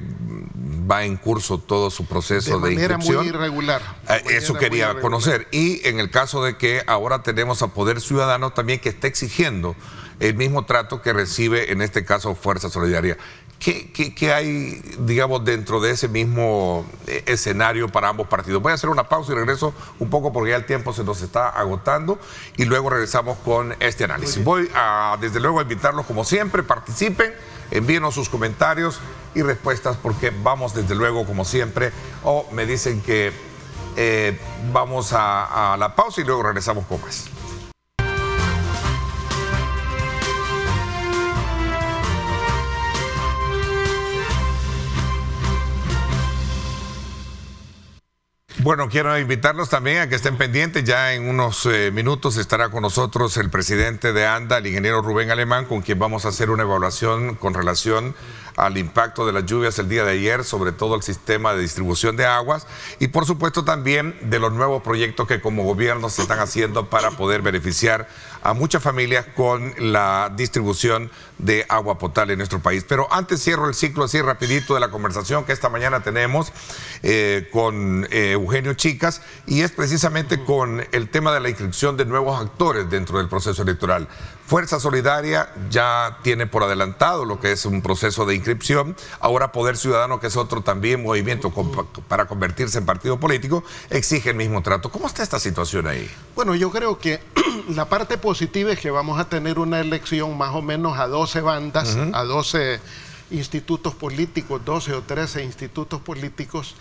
va en curso todo su proceso de inscripción. De manera muy irregular. Eso quería conocer. Y en el caso de que ahora tenemos a Poder Ciudadano también, que está exigiendo el mismo trato que recibe en este caso Fuerza Solidaria. ¿Qué hay, digamos, dentro de ese mismo escenario para ambos partidos? Voy a hacer una pausa y regreso un poco porque ya el tiempo se nos está agotando y luego regresamos con este análisis. Voy a, desde luego, a invitarlos como siempre, participen, envíenos sus comentarios y respuestas porque vamos desde luego como siempre, o me dicen que vamos a la pausa y luego regresamos con más. Bueno, quiero invitarlos también a que estén pendientes. Ya en unos minutos estará con nosotros el presidente de ANDA, el ingeniero Rubén Alemán, con quien vamos a hacer una evaluación con relación al impacto de las lluvias el día de ayer, sobre todo el sistema de distribución de aguas y por supuesto también de los nuevos proyectos que como gobierno se están haciendo para poder beneficiar a muchas familias con la distribución de agua potable en nuestro país. Pero antes cierro el ciclo así rapidito de la conversación que esta mañana tenemos con Eugenio Chicas, y es precisamente con el tema de la inscripción de nuevos actores dentro del proceso electoral. Fuerza Solidaria ya tiene por adelantado lo que es un proceso de inscripción. Ahora Poder Ciudadano, que es otro también movimiento para convertirse en partido político, exige el mismo trato. ¿Cómo está esta situación ahí? Bueno, yo creo que la parte positiva es que vamos a tener una elección más o menos a 12 bandas, a 12 institutos políticos, 12 o 13 institutos políticos.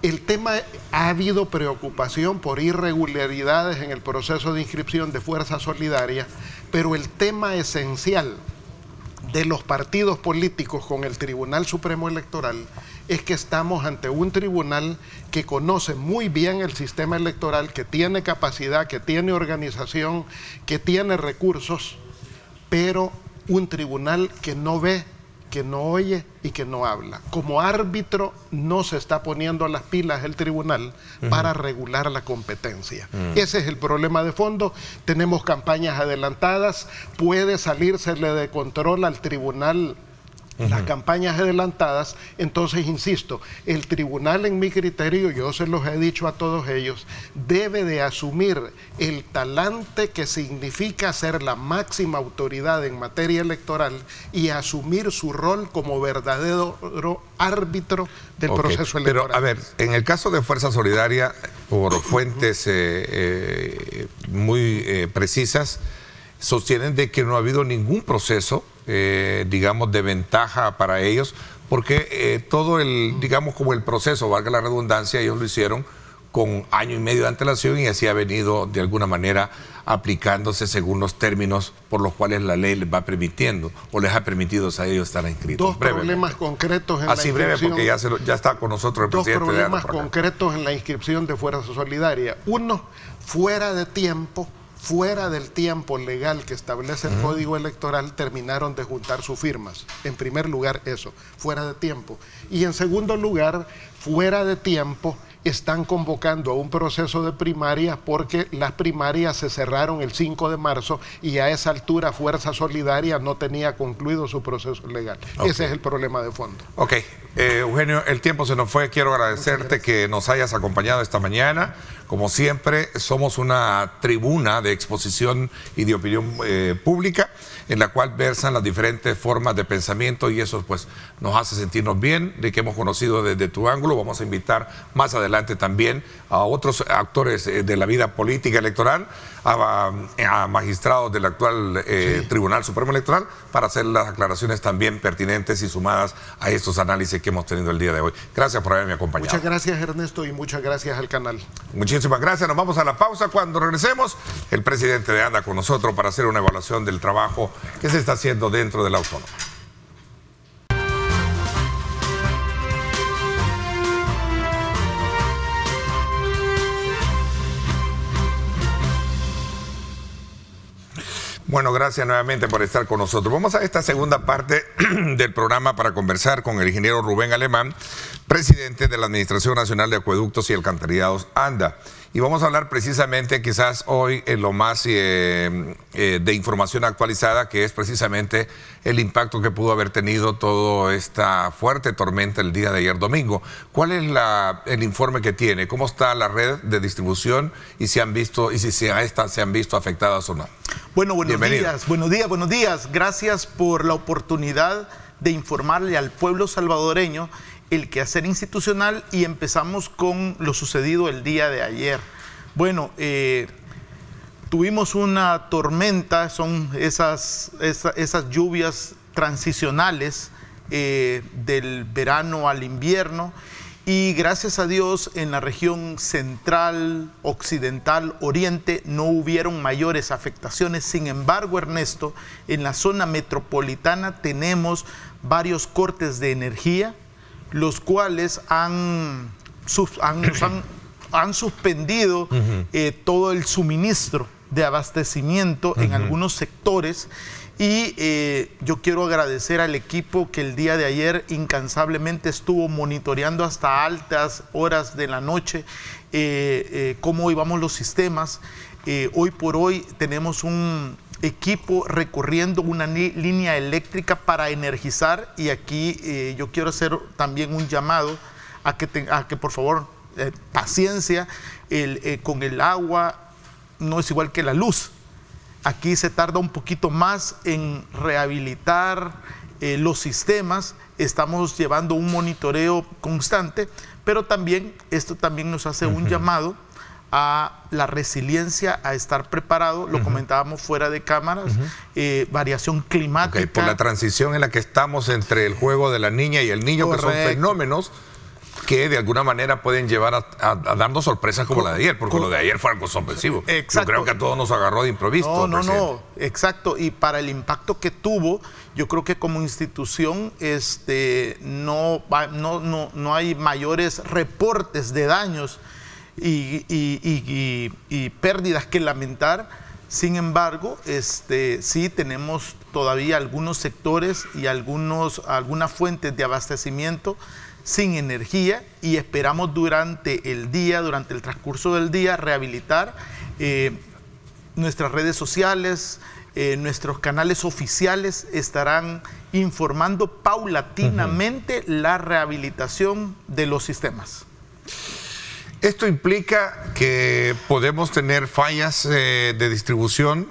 El tema, ha habido preocupación por irregularidades en el proceso de inscripción de Fuerza Solidaria, pero el tema esencial de los partidos políticos con el Tribunal Supremo Electoral es que estamos ante un tribunal que conoce muy bien el sistema electoral, que tiene capacidad, que tiene organización, que tiene recursos, pero un tribunal que no ve, que no oye y que no habla. Como árbitro no se está poniendo las pilas el tribunal para regular la competencia. Ese es el problema de fondo. Tenemos campañas adelantadas, puede salírsele de control al tribunal las campañas adelantadas. Entonces, insisto, el tribunal, en mi criterio, yo se los he dicho a todos ellos, debe de asumir el talante que significa ser la máxima autoridad en materia electoral y asumir su rol como verdadero árbitro del proceso electoral. Pero, a ver, en el caso de Fuerza Solidaria, por fuentes muy precisas, sostienen de que no ha habido ningún proceso digamos, de ventaja para ellos, porque todo el, digamos, como el proceso, valga la redundancia, ellos lo hicieron con año y medio de antelación y así ha venido de alguna manera aplicándose según los términos por los cuales la ley les va permitiendo o les ha permitido a ellos estar inscritos. Dos problemas concretos en la inscripción. Así breve, porque ya está con nosotros el presidente. Dos problemas concretos en la inscripción de Fuerza Solidaria. Uno, fuera de tiempo. Fuera del tiempo legal que establece el Código Electoral, terminaron de juntar sus firmas. En primer lugar, eso, fuera de tiempo. Y en segundo lugar, fuera de tiempo, están convocando a un proceso de primarias porque las primarias se cerraron el 5 de marzo y a esa altura Fuerza Solidaria no tenía concluido su proceso legal. Ese es el problema de fondo. Ok, Eugenio, el tiempo se nos fue. Quiero agradecerte que nos hayas acompañado esta mañana. Como siempre, somos una tribuna de exposición y de opinión pública en la cual versan las diferentes formas de pensamiento y eso pues nos hace sentirnos bien de que hemos conocido desde tu ángulo. Vamos a invitar más adelante también a otros actores de la vida política electoral, a magistrados del actual Tribunal Supremo Electoral para hacer las aclaraciones también pertinentes y sumadas a estos análisis que hemos tenido el día de hoy. Gracias por haberme acompañado. Muchas gracias, Ernesto, y muchas gracias al canal. Muchísimas gracias. Nos vamos a la pausa. Cuando regresemos, el presidente de ANDA con nosotros para hacer una evaluación del trabajo que se está haciendo dentro de la autónoma. Bueno, gracias nuevamente por estar con nosotros. Vamos a esta segunda parte del programa para conversar con el ingeniero Rubén Alemán, presidente de la Administración Nacional de Acueductos y Alcantarillados, ANDA. Y vamos a hablar precisamente, quizás hoy, en lo más de información actualizada, que es precisamente el impacto que pudo haber tenido toda esta fuerte tormenta el día de ayer domingo. ¿Cuál es el informe que tiene? ¿Cómo está la red de distribución y si han visto se han visto afectadas o no? Bueno, buenos días. Gracias por la oportunidad de informarle al pueblo salvadoreño el quehacer institucional, y empezamos con lo sucedido el día de ayer. Bueno, tuvimos una tormenta, son esas lluvias transicionales del verano al invierno, y gracias a Dios en la región central, occidental, oriente no hubieron mayores afectaciones. Sin embargo, Ernesto, en la zona metropolitana tenemos varios cortes de energía, los cuales han suspendido todo el suministro de abastecimiento en algunos sectores. Y yo quiero agradecer al equipo que el día de ayer incansablemente estuvo monitoreando hasta altas horas de la noche cómo íbamos los sistemas. Hoy por hoy tenemos un equipo recorriendo una línea eléctrica para energizar, y aquí yo quiero hacer también un llamado a que por favor, paciencia, con el agua no es igual que la luz. Aquí se tarda un poquito más en rehabilitar los sistemas. Estamos llevando un monitoreo constante, pero también esto también nos hace un llamado a la resiliencia, a estar preparado. Lo comentábamos fuera de cámaras, variación climática. Por la transición en la que estamos entre el juego de la niña y el niño. Correcto. Que son fenómenos que de alguna manera pueden llevar a darnos sorpresas como la de ayer, porque lo de ayer fue algo sorpresivo. Yo creo que a todos nos agarró de improviso. No, exacto. Y para el impacto que tuvo, yo creo que como institución no hay mayores reportes de daños y pérdidas que lamentar. Sin embargo, sí tenemos todavía algunos sectores y algunas fuentes de abastecimiento sin energía, y esperamos durante el transcurso del día, rehabilitar nuestras redes sociales. Nuestros canales oficiales estarán informando paulatinamente la rehabilitación de los sistemas. Esto implica que podemos tener fallas de distribución.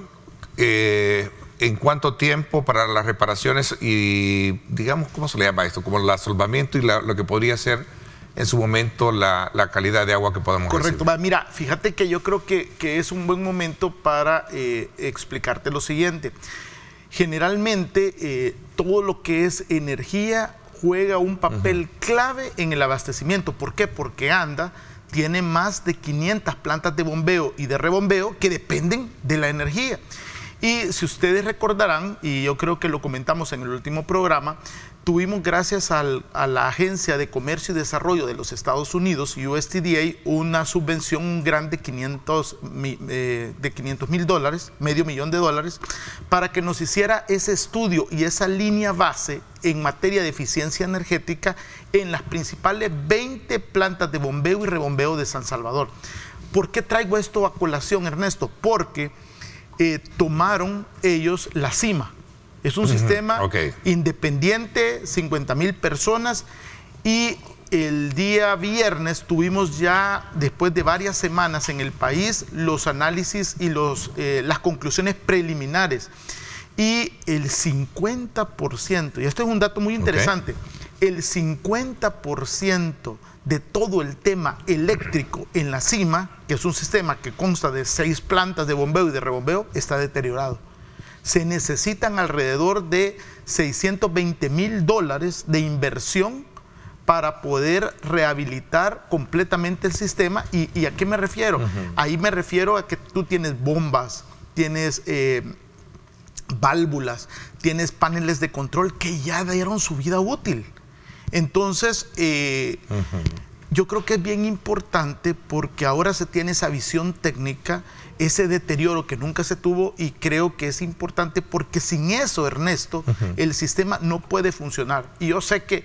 ¿En cuánto tiempo para las reparaciones y, digamos, cómo se le llama esto? Como el asolvamiento y lo que podría ser en su momento la calidad de agua que podamos recibir. Correcto. Mira, fíjate que yo creo que es un buen momento para explicarte lo siguiente. Generalmente, todo lo que es energía juega un papel clave en el abastecimiento. ¿Por qué? Porque ANDA tiene más de 500 plantas de bombeo y de rebombeo que dependen de la energía. Y si ustedes recordarán, y yo creo que lo comentamos en el último programa, tuvimos, gracias a la Agencia de Comercio y Desarrollo de los Estados Unidos, USDA, una subvención grande de $500,000, $500,000, para que nos hiciera ese estudio y esa línea base en materia de eficiencia energética en las principales 20 plantas de bombeo y rebombeo de San Salvador. ¿Por qué traigo esto a colación, Ernesto? Porque tomaron ellos la CIMA. Es un sistema independiente, 50,000 personas, y el día viernes tuvimos ya, después de varias semanas en el país, los análisis y las conclusiones preliminares. Y el 50%, y esto es un dato muy interesante, el 50% de todo el tema eléctrico en la CIMA, que es un sistema que consta de 6 plantas de bombeo y de rebombeo, está deteriorado. Se necesitan alrededor de $620,000 de inversión para poder rehabilitar completamente el sistema. ¿Y a qué me refiero? Ahí me refiero a que tú tienes bombas, tienes válvulas, tienes paneles de control que ya dieron su vida útil. Entonces, yo creo que es bien importante porque ahora se tiene esa visión técnica, ese deterioro que nunca se tuvo, y creo que es importante porque sin eso, Ernesto, el sistema no puede funcionar. Y yo sé que,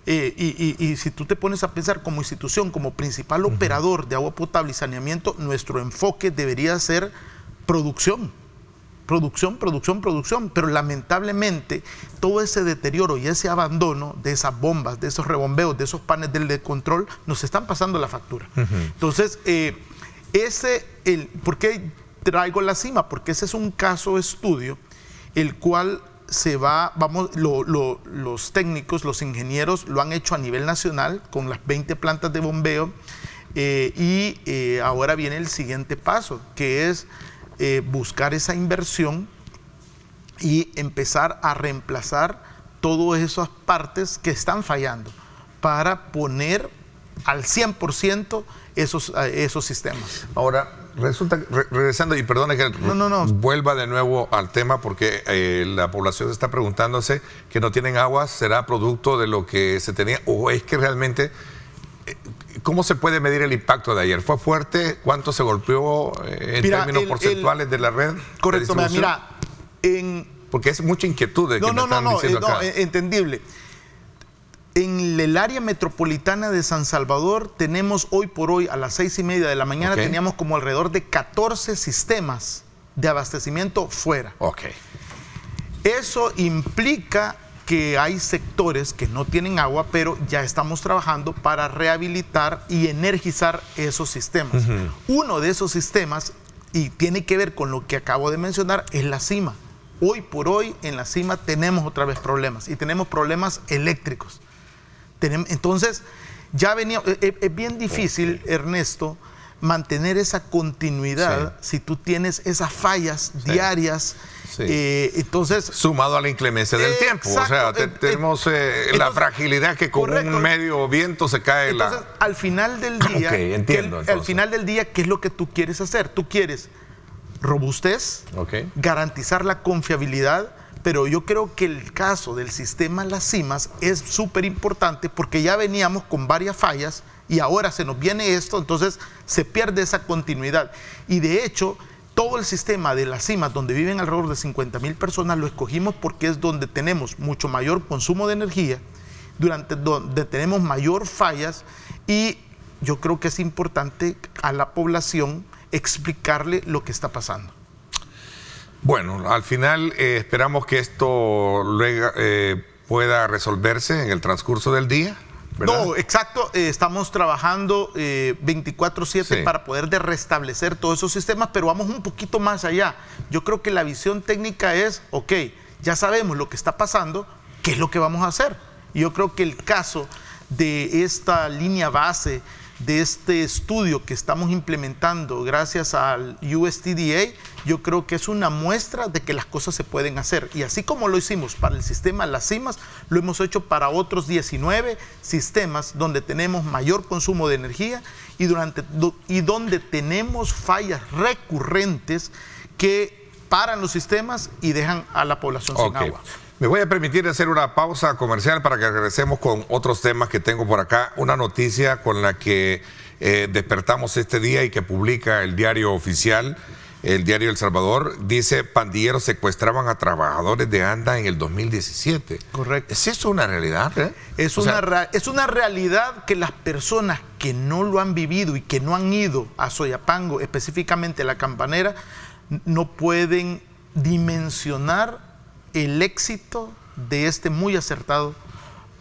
y si tú te pones a pensar como institución, como principal operador de agua potable y saneamiento, nuestro enfoque debería ser producción. Producción, pero lamentablemente todo ese deterioro y ese abandono de esas bombas, de esos rebombeos, de esos paneles de control, nos están pasando la factura. Entonces, ¿por qué traigo la CIMA? Porque ese es un caso de estudio, el cual los técnicos, los ingenieros lo han hecho a nivel nacional con las 20 plantas de bombeo, y ahora viene el siguiente paso, que es buscar esa inversión y empezar a reemplazar todas esas partes que están fallando para poner al 100% esos sistemas. Ahora, resulta, regresando, y perdone que vuelva de nuevo al tema, porque la población está preguntándose que no tienen agua, ¿será producto de lo que se tenía o es que realmente... ¿Cómo se puede medir el impacto de ayer? ¿Fue fuerte? ¿Cuánto se golpeó en términos porcentuales de la red? Correcto, mira, porque es mucha inquietud de que me están diciendo acá. Entendible. En el área metropolitana de San Salvador tenemos hoy por hoy a las 6:30 de la mañana teníamos como alrededor de 14 sistemas de abastecimiento fuera. Eso implica que hay sectores que no tienen agua, pero ya estamos trabajando para rehabilitar y energizar esos sistemas. Uno de esos sistemas, y tiene que ver con lo que acabo de mencionar, es la CIMA. Hoy por hoy en la CIMA tenemos otra vez problemas, y tenemos problemas eléctricos. Entonces, ya venía, es bien difícil, Ernesto, mantener esa continuidad si tú tienes esas fallas diarias. Entonces, sumado a la inclemencia del tiempo, o sea, tenemos la fragilidad que con un medio viento se cae. Entonces, al final del día, al final del día, ¿qué es lo que tú quieres hacer? Tú quieres robustez, garantizar la confiabilidad, pero yo creo que el caso del sistema Las Cimas es súper importante porque ya veníamos con varias fallas y ahora se nos viene esto, entonces se pierde esa continuidad. Y de hecho, todo el sistema de Las Cimas, donde viven alrededor de 50,000 personas, lo escogimos porque es donde tenemos mucho mayor consumo de energía, donde tenemos mayor fallas, y yo creo que es importante a la población explicarle lo que está pasando. Bueno, al final esperamos que esto luego, pueda resolverse en el transcurso del día. ¿verdad? No, exacto, estamos trabajando 24/7 para poder restablecer todos esos sistemas, pero vamos un poquito más allá. Yo creo que la visión técnica es, ok, ya sabemos lo que está pasando, ¿qué es lo que vamos a hacer? Y yo creo que el caso de esta línea base, de este estudio que estamos implementando gracias al USTDA, yo creo que es una muestra de que las cosas se pueden hacer. Y así como lo hicimos para el sistema Las Cimas, lo hemos hecho para otros 19 sistemas donde tenemos mayor consumo de energía y donde tenemos fallas recurrentes que paran los sistemas y dejan a la población sin agua. Me voy a permitir hacer una pausa comercial para que regresemos con otros temas que tengo por acá. Una noticia con la que despertamos este día y que publica el diario oficial, el diario El Salvador. Dice, pandilleros secuestraban a trabajadores de ANDA en el 2017. Correcto. ¿Es eso una realidad? Es una realidad que las personas que no lo han vivido y que no han ido a Soyapango, específicamente a La Campanera, no pueden dimensionar el éxito de este muy acertado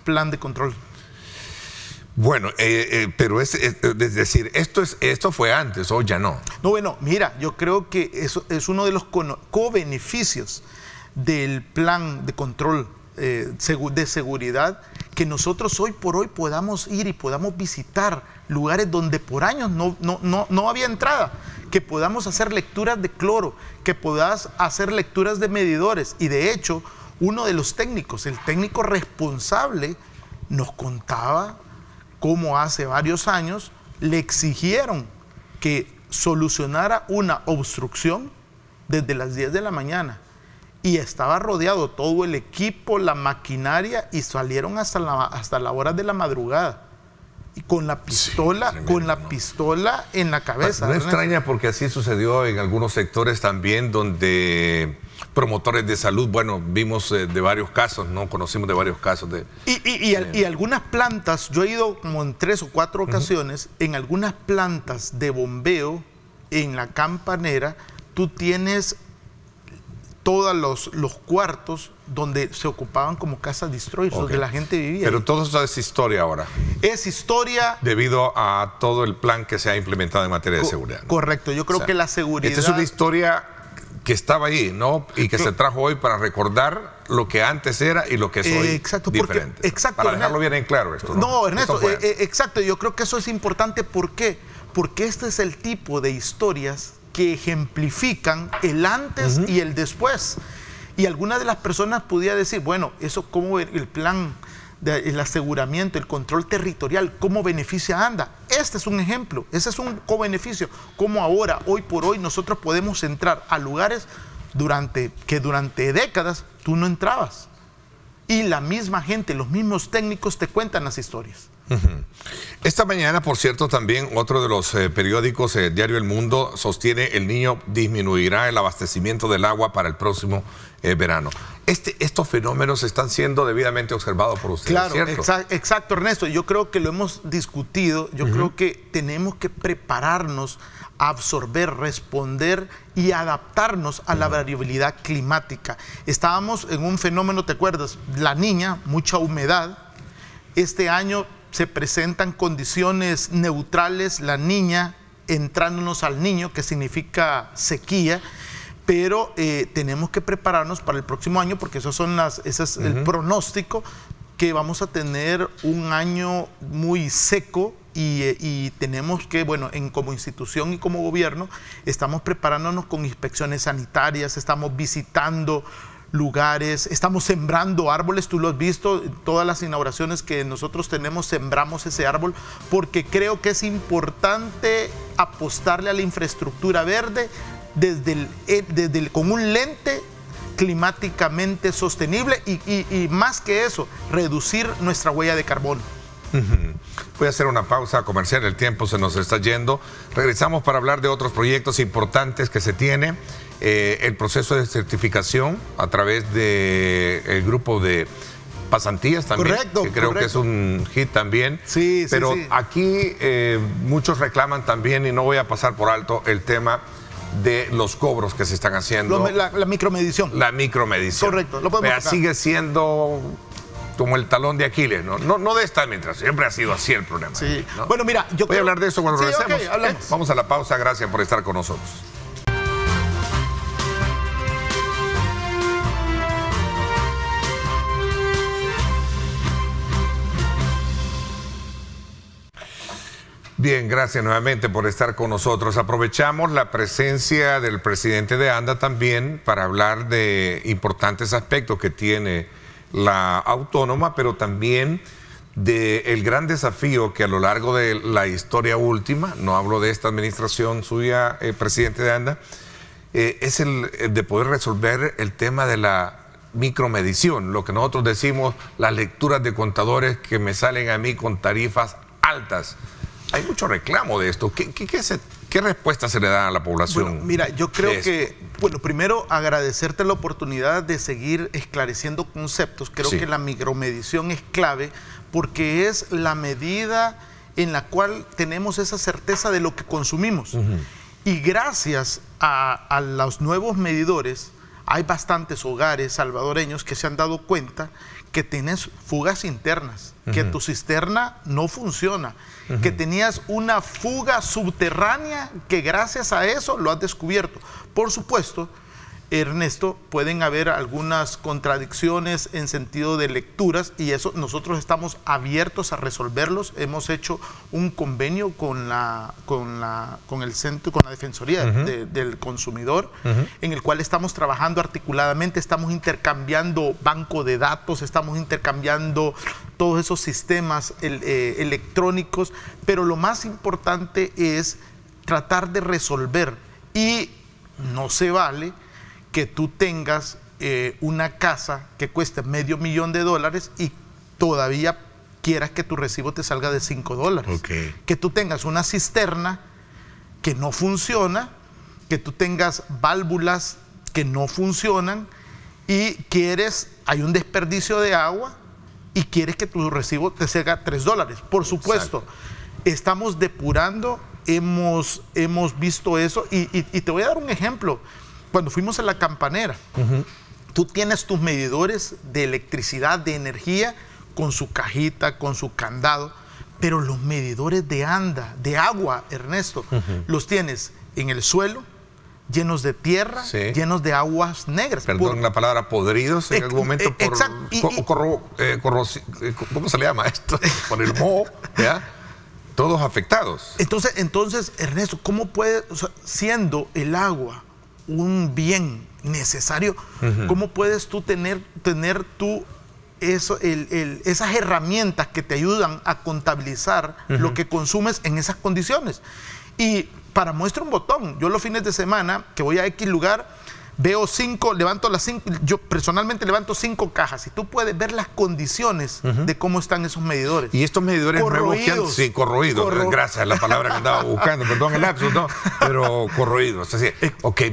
plan de control. Bueno, pero es decir, esto fue antes o ya no. No, bueno, mira, yo creo que eso es uno de los co-beneficios del plan de control de seguridad, que nosotros hoy por hoy podamos ir y podamos visitar lugares donde por años no había entrada, que podamos hacer lecturas de cloro, que puedas hacer lecturas de medidores. Y de hecho, uno de los técnicos, el técnico responsable, nos contaba cómo hace varios años le exigieron que solucionara una obstrucción desde las 10 de la mañana. Y estaba rodeado todo el equipo, la maquinaria, y salieron hasta la hora de la madrugada. y con la pistola, pistola en la cabeza. No extraña, porque así sucedió en algunos sectores también, donde promotores de salud, bueno, vimos de varios casos, ¿no? Conocimos de varios casos. Y algunas plantas, yo he ido como en 3 o 4 ocasiones, en algunas plantas de bombeo, en la Campanera, tú tienes todos los cuartos donde se ocupaban como casas destroyers, donde la gente vivía. Pero todo eso es historia ahora. Es historia. Debido a todo el plan que se ha implementado en materia de seguridad, ¿no? Correcto, yo creo que la seguridad... Esta es una historia que estaba ahí, ¿no? Y que se trajo hoy para recordar lo que antes era y lo que es hoy diferente. Exacto, para dejarlo bien en claro esto, ¿no? No, Ernesto, exacto, yo creo que eso es importante. ¿Por qué? Porque este es el tipo de historias que ejemplifican el antes y el después. Y algunas de las personas podían decir, bueno, eso como el plan del aseguramiento, el control territorial, cómo beneficia a ANDA. Este es un ejemplo, ese es un co-beneficio. Cómo ahora, hoy por hoy, nosotros podemos entrar a lugares que durante décadas tú no entrabas. Y la misma gente, los mismos técnicos te cuentan las historias. Esta mañana, por cierto, también otro de los periódicos, Diario El Mundo, sostiene: el Niño disminuirá el abastecimiento del agua para el próximo verano. Estos fenómenos están siendo debidamente observados por ustedes, claro, ¿cierto? Exacto, Ernesto. Yo creo que lo hemos discutido. Yo creo que tenemos que prepararnos a absorber, responder y adaptarnos a la variabilidad climática. Estábamos en un fenómeno, ¿te acuerdas? La Niña, mucha humedad. Este año se presentan condiciones neutrales, la Niña entrándonos al Niño, que significa sequía, pero tenemos que prepararnos para el próximo año, porque ese es el pronóstico, que vamos a tener un año muy seco y tenemos que, bueno, como institución y como gobierno, estamos preparándonos con inspecciones sanitarias, estamos visitando lugares, estamos sembrando árboles. Tú lo has visto, todas las inauguraciones que nosotros tenemos, sembramos ese árbol, porque creo que es importante apostarle a la infraestructura verde con un lente climáticamente sostenible y más que eso, reducir nuestra huella de carbono. Voy a hacer una pausa comercial, el tiempo se nos está yendo. Regresamos para hablar de otros proyectos importantes que se tiene. El proceso de certificación a través del grupo de pasantías también, correcto, que creo que es un hit también. Sí, pero sí. Aquí muchos reclaman también, y no voy a pasar por alto el tema de los cobros que se están haciendo. La micromedición. La micromedición. Correcto, lo podemos tocar. Sigue siendo como el talón de Aquiles, no de esta mientras, siempre ha sido así el problema. Sí. ¿no? Bueno, mira, voy a hablar de eso cuando regresemos. Okay, hablamos. Vamos a la pausa, gracias por estar con nosotros. Bien, gracias nuevamente por estar con nosotros. Aprovechamos la presencia del presidente de ANDA también para hablar de importantes aspectos que tiene la autónoma, pero también del gran desafío que a lo largo de la historia última, no hablo de esta administración suya, presidente de ANDA, es el de poder resolver el tema de la micromedición, lo que nosotros decimos, las lecturas de contadores que me salen a mí con tarifas altas. Hay mucho reclamo de esto. ¿Qué respuesta se le da a la población? Bueno, mira, yo creo que, bueno, primero agradecerte la oportunidad de seguir esclareciendo conceptos. Creo que la micromedición es clave porque es la medida en la cual tenemos esa certeza de lo que consumimos. Y gracias a los nuevos medidores, hay bastantes hogares salvadoreños que se han dado cuenta que tienes fugas internas, que tu cisterna no funciona, que tenías una fuga subterránea que gracias a eso lo has descubierto. Por supuesto, Ernesto, pueden haber algunas contradicciones en sentido de lecturas y eso nosotros estamos abiertos a resolverlos. Hemos hecho un convenio con el centro, con la Defensoría del Consumidor, en el cual estamos trabajando articuladamente, estamos intercambiando banco de datos, estamos intercambiando todos esos sistemas electrónicos, pero lo más importante es tratar de resolver y no se vale que tú tengas una casa que cueste $500,000 y todavía quieras que tu recibo te salga de $5. Que tú tengas una cisterna que no funciona, que tú tengas válvulas que no funcionan y hay un desperdicio de agua y quieres que tu recibo te salga $3. Por supuesto, estamos depurando, hemos visto eso y te voy a dar un ejemplo. Cuando fuimos a La Campanera, tú tienes tus medidores de electricidad, de energía, con su cajita, con su candado, pero los medidores de agua, Ernesto, los tienes en el suelo, llenos de tierra, llenos de aguas negras. Perdón, la palabra podridos en algún momento ¿cómo se le llama esto? Por el moho, ¿ya? Todos afectados. Entonces, Ernesto, ¿cómo puede, siendo el agua un bien necesario, cómo puedes tú tener esas herramientas que te ayudan a contabilizar lo que consumes en esas condiciones? Y para muestra un botón, yo los fines de semana que voy a X lugar, veo 5, levanto las 5, yo personalmente levanto 5 cajas y tú puedes ver las condiciones de cómo están esos medidores. Y estos medidores nuevos que han, sí, corroídos, gracias, la palabra que andaba buscando, perdón el lapsus, no, pero corroídos. Así,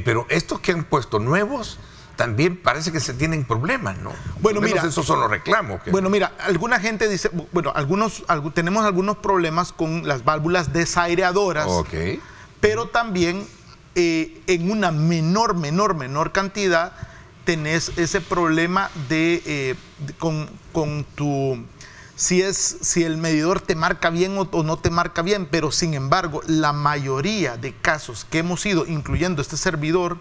pero estos que han puesto nuevos también parece que se tienen problemas, ¿no? Bueno, mira, esos son los reclamos. Bueno, mira, alguna gente dice, bueno, tenemos algunos problemas con las válvulas desaireadoras, pero también en una menor cantidad tenés ese problema con tu... Si el medidor te marca bien o no te marca bien, pero sin embargo, la mayoría de casos que hemos ido, incluyendo este servidor,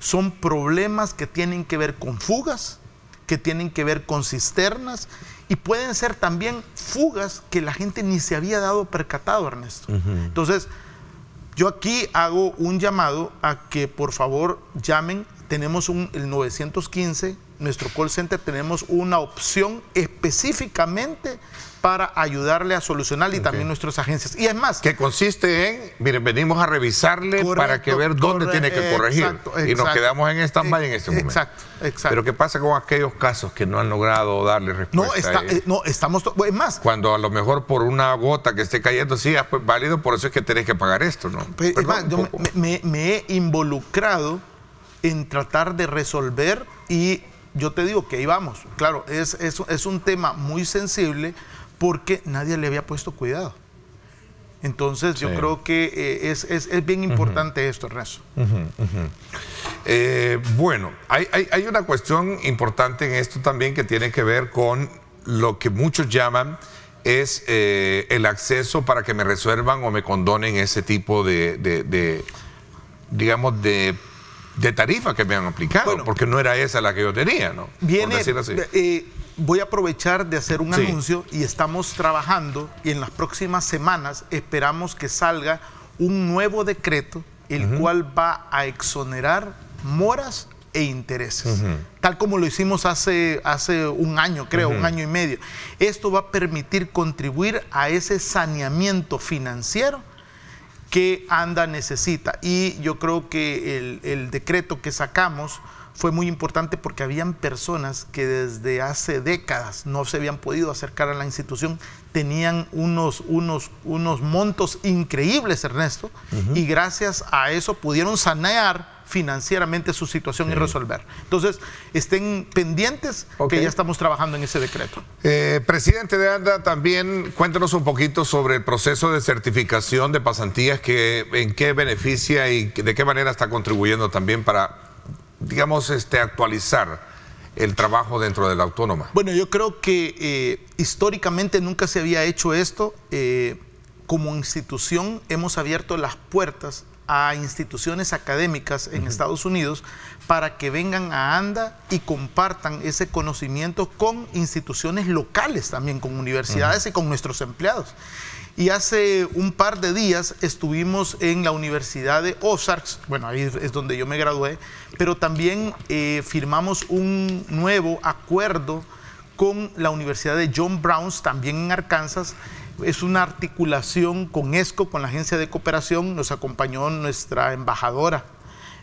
son problemas que tienen que ver con fugas, que tienen que ver con cisternas y pueden ser también fugas que la gente ni se había dado percatado, Ernesto. Entonces, yo aquí hago un llamado a que por favor llamen. Tenemos el 915, nuestro call center, tenemos una opción específicamente para ayudarle a solucionar y también nuestras agencias. Y es más, que consiste en, miren, venimos a revisarle para que ver dónde tiene que corregir. Y nos quedamos en stand-by en este momento. Exacto. Pero ¿qué pasa con aquellos casos que no han logrado darle respuesta? Es más, cuando a lo mejor por una gota que esté cayendo, sí, pues válido, por eso es que tenés que pagar esto, ¿no? Es más, yo me he involucrado en tratar de resolver y yo te digo que ahí vamos. Claro, es un tema muy sensible porque nadie le había puesto cuidado. Entonces yo creo que es bien importante esto, Ernesto. Bueno, hay una cuestión importante en esto también que tiene que ver con lo que muchos llaman es el acceso para que me resuelvan o me condonen ese tipo digamos, de tarifa que me han aplicado, porque no era esa la que yo tenía, ¿no? Por decir así. Voy a aprovechar de hacer un anuncio y estamos trabajando y en las próximas semanas esperamos que salga un nuevo decreto el cual va a exonerar moras e intereses, tal como lo hicimos hace un año, creo, un año y medio. Esto va a permitir contribuir a ese saneamiento financiero que ANDA necesita. Y yo creo que el decreto que sacamos fue muy importante porque habían personas que desde hace décadas no se habían podido acercar a la institución, tenían unos montos increíbles, Ernesto, y gracias a eso pudieron sanear financieramente su situación y resolver. Entonces, estén pendientes que ya estamos trabajando en ese decreto. Presidente de ANDA, también cuéntanos un poquito sobre el proceso de certificación de pasantías, en qué beneficia y de qué manera está contribuyendo también para, digamos, actualizar el trabajo dentro de la autónoma. Bueno, yo creo que históricamente nunca se había hecho esto. Como institución hemos abierto las puertas a instituciones académicas en Estados Unidos para que vengan a ANDA y compartan ese conocimiento con instituciones locales también, con universidades y con nuestros empleados. Y hace un par de días estuvimos en la Universidad de Ozarks, bueno, ahí es donde yo me gradué, pero también firmamos un nuevo acuerdo con la Universidad de John Browns, también en Arkansas. Es una articulación con ESCO, con la Agencia de Cooperación. Nos acompañó nuestra embajadora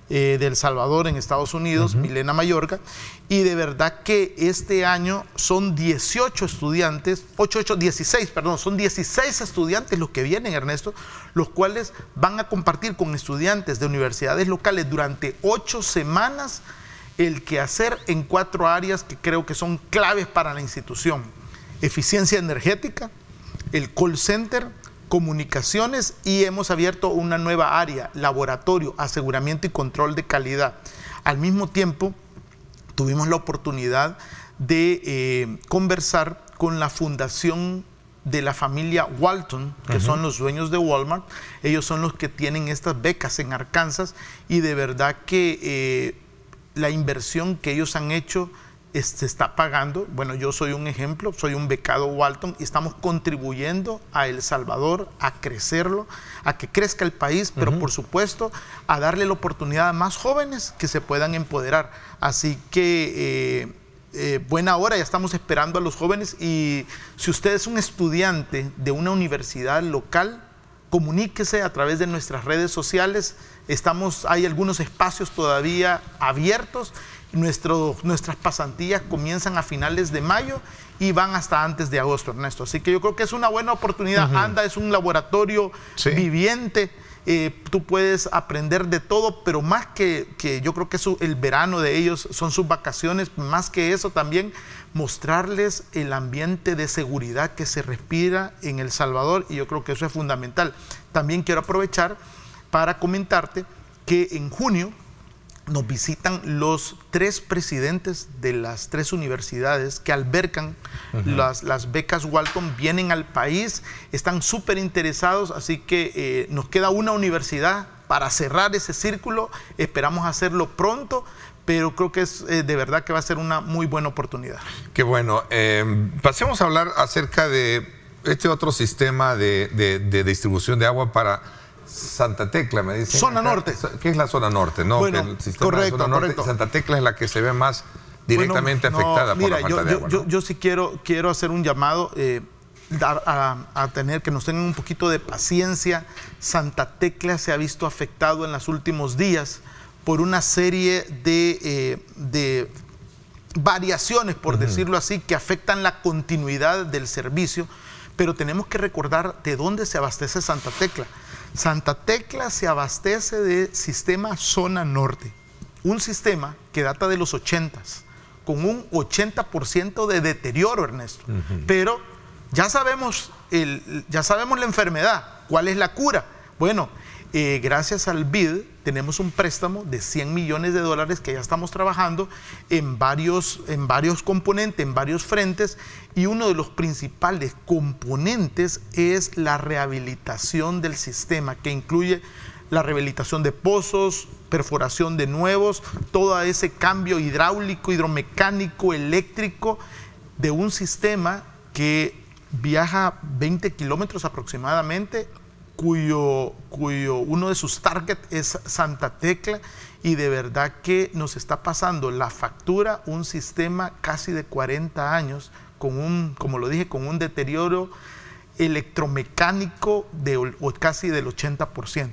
de El Salvador en Estados Unidos, Milena Mayorga, y de verdad que este año son 18 estudiantes, 16 estudiantes los que vienen, Ernesto, los cuales van a compartir con estudiantes de universidades locales durante 8 semanas el quehacer en 4 áreas que creo que son claves para la institución: eficiencia energética, el call center, comunicaciones, y hemos abierto una nueva área, laboratorio, aseguramiento y control de calidad. Al mismo tiempo, tuvimos la oportunidad de conversar con la fundación de la familia Walton, que son los dueños de Walmart. Ellos son los que tienen estas becas en Arkansas, y de verdad que la inversión que ellos han hecho se está pagando. Bueno, yo soy un ejemplo, soy un becado Walton, y estamos contribuyendo a El Salvador a crecerlo, a que crezca el país, pero por supuesto a darle la oportunidad a más jóvenes que se puedan empoderar. Así que buena hora, ya estamos esperando a los jóvenes, y si usted es un estudiante de una universidad local, comuníquese a través de nuestras redes sociales. Hay algunos espacios todavía abiertos. Nuestras pasantías comienzan a finales de mayo y van hasta antes de agosto, Ernesto. Así que yo creo que es una buena oportunidad. ANDA es un laboratorio viviente. Tú puedes aprender de todo, pero más que yo creo que el verano de ellos son sus vacaciones. Más que eso, también mostrarles el ambiente de seguridad que se respira en El Salvador, y yo creo que eso es fundamental. También quiero aprovechar para comentarte que en junio nos visitan los 3 presidentes de las 3 universidades que albergan las becas Walton. Vienen al país, están súper interesados, así que nos queda una universidad para cerrar ese círculo. Esperamos hacerlo pronto, pero creo que es de verdad que va a ser una muy buena oportunidad. Qué bueno. Pasemos a hablar acerca de este otro sistema de distribución de agua para Santa Tecla, me dicen. Zona norte. ¿Qué es la zona norte? ¿No? Bueno, el sistema correcto, de zona norte, correcto. Santa Tecla es la que se ve más directamente afectada por la falta de agua, ¿no? Yo sí quiero hacer un llamado a tener que nos tengan un poquito de paciencia. Santa Tecla se ha visto afectado en los últimos días por una serie de variaciones, por decirlo así, que afectan la continuidad del servicio, pero tenemos que recordar de dónde se abastece Santa Tecla. Santa Tecla se abastece de sistema Zona Norte, un sistema que data de los 80s, con un 80% de deterioro, Ernesto. Pero ya sabemos la enfermedad. ¿Cuál es la cura? Bueno, gracias al BID tenemos un préstamo de $100 millones que ya estamos trabajando en varios componentes, en varios frentes, y uno de los principales componentes es la rehabilitación del sistema, que incluye la rehabilitación de pozos, perforación de nuevos, todo ese cambio hidráulico, hidromecánico, eléctrico de un sistema que viaja 20 kilómetros aproximadamente, cuyo uno de sus targets es Santa Tecla, y de verdad que nos está pasando la factura, un sistema casi de 40 años, como lo dije, con un deterioro electromecánico casi del 80%.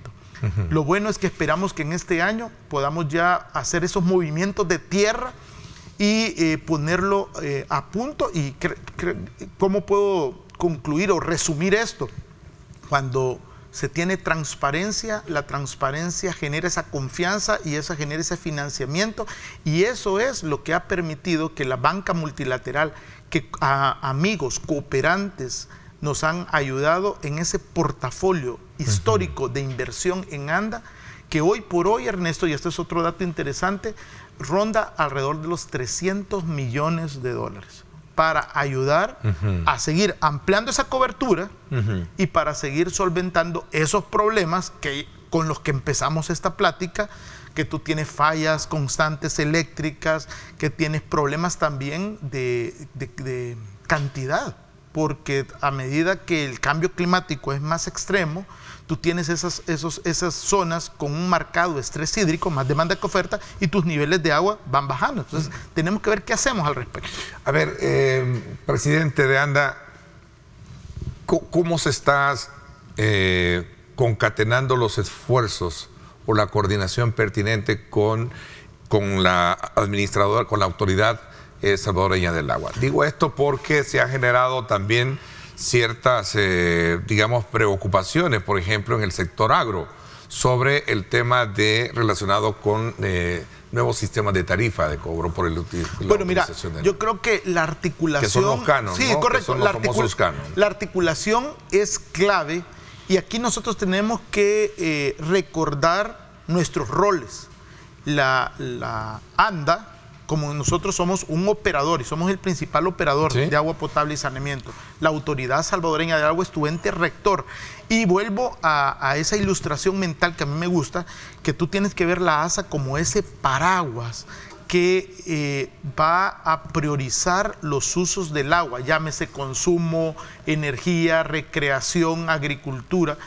Lo bueno es que esperamos que en este año podamos ya hacer esos movimientos de tierra y ponerlo a punto. ¿Y cómo puedo concluir o resumir esto? Cuando se tiene transparencia, la transparencia genera esa confianza y esa genera ese financiamiento, y eso es lo que ha permitido que la banca multilateral, que amigos, cooperantes nos han ayudado en ese portafolio histórico de inversión en ANDA, que hoy por hoy, Ernesto, y este es otro dato interesante, ronda alrededor de los $300 millones para ayudar a seguir ampliando esa cobertura y para seguir solventando esos problemas con los que empezamos esta plática, que tú tienes fallas constantes eléctricas, que tienes problemas también de cantidad, porque a medida que el cambio climático es más extremo, tú tienes esas zonas con un marcado estrés hídrico, más demanda que oferta, y tus niveles de agua van bajando. Entonces, tenemos que ver qué hacemos al respecto. A ver, presidente de ANDA, ¿cómo se está concatenando los esfuerzos o la coordinación pertinente con la administradora, con la autoridad salvadoreña del agua. Digo esto porque se ha generado también ciertas, digamos, preocupaciones, por ejemplo, en el sector agro, sobre el tema relacionado con nuevos sistemas de tarifa de cobro por el Bueno, mira, yo creo que la articulación... Que son los canos, sí, ¿no? correcto. Que son los famosos canos. La articulación es clave y aquí nosotros tenemos que recordar nuestros roles. La ANDA, como nosotros somos un operador y somos el principal operador de agua potable y saneamiento, la Autoridad Salvadoreña del Agua es tu ente rector. Y vuelvo a esa ilustración mental que a mí me gusta, que tú tienes que ver la ASA como ese paraguas que va a priorizar los usos del agua, llámese consumo, energía, recreación, agricultura,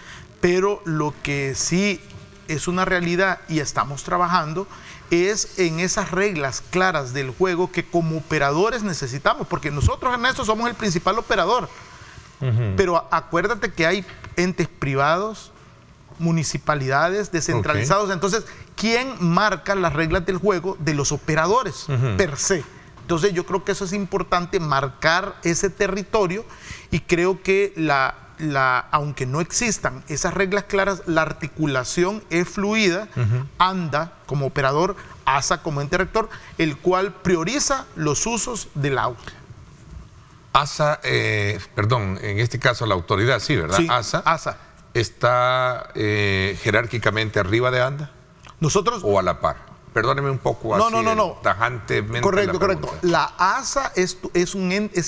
pero lo que sí es una realidad y estamos trabajando es en esas reglas claras del juego que como operadores necesitamos, porque nosotros, Ernesto, somos el principal operador, pero acuérdate que hay entes privados, municipalidades, descentralizados, entonces, ¿quién marca las reglas del juego? De los operadores, per se. Entonces yo creo que eso es importante, marcar ese territorio, y creo que aunque no existan esas reglas claras, la articulación es fluida, ANDA como operador, ASA como ente rector, el cual prioriza los usos del agua. ASA, perdón, en este caso la autoridad, sí, ¿verdad? Sí, ASA. ¿Está jerárquicamente arriba de ANDA? Nosotros... ¿O a la par? Perdóneme un poco no. tajantemente. Correcto. La ASA es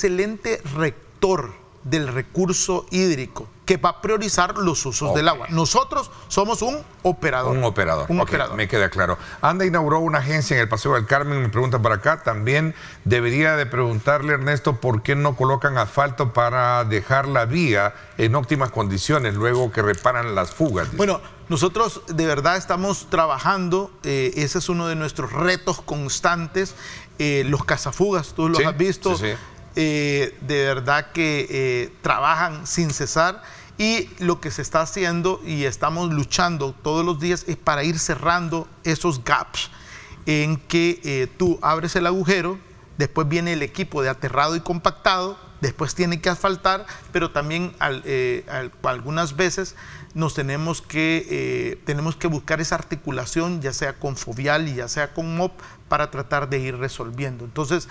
el ente rector del recurso hídrico que va a priorizar los usos del agua. Nosotros somos un operador. Un operador. Me queda claro. ANDA inauguró una agencia en el Paseo del Carmen, me preguntan para acá. También debería de preguntarle, Ernesto, ¿por qué no colocan asfalto para dejar la vía en óptimas condiciones luego que reparan las fugas? Bueno, nosotros de verdad estamos trabajando, ese es uno de nuestros retos constantes, los cazafugas, tú los has visto. Sí. De verdad que trabajan sin cesar, y lo que se está haciendo y estamos luchando todos los días es para ir cerrando esos gaps en que tú abres el agujero, después viene el equipo de aterrado y compactado, después tiene que asfaltar, pero también algunas veces nos tenemos que buscar esa articulación, ya sea con Fovial y ya sea con MOP, para tratar de ir resolviendo. Entonces,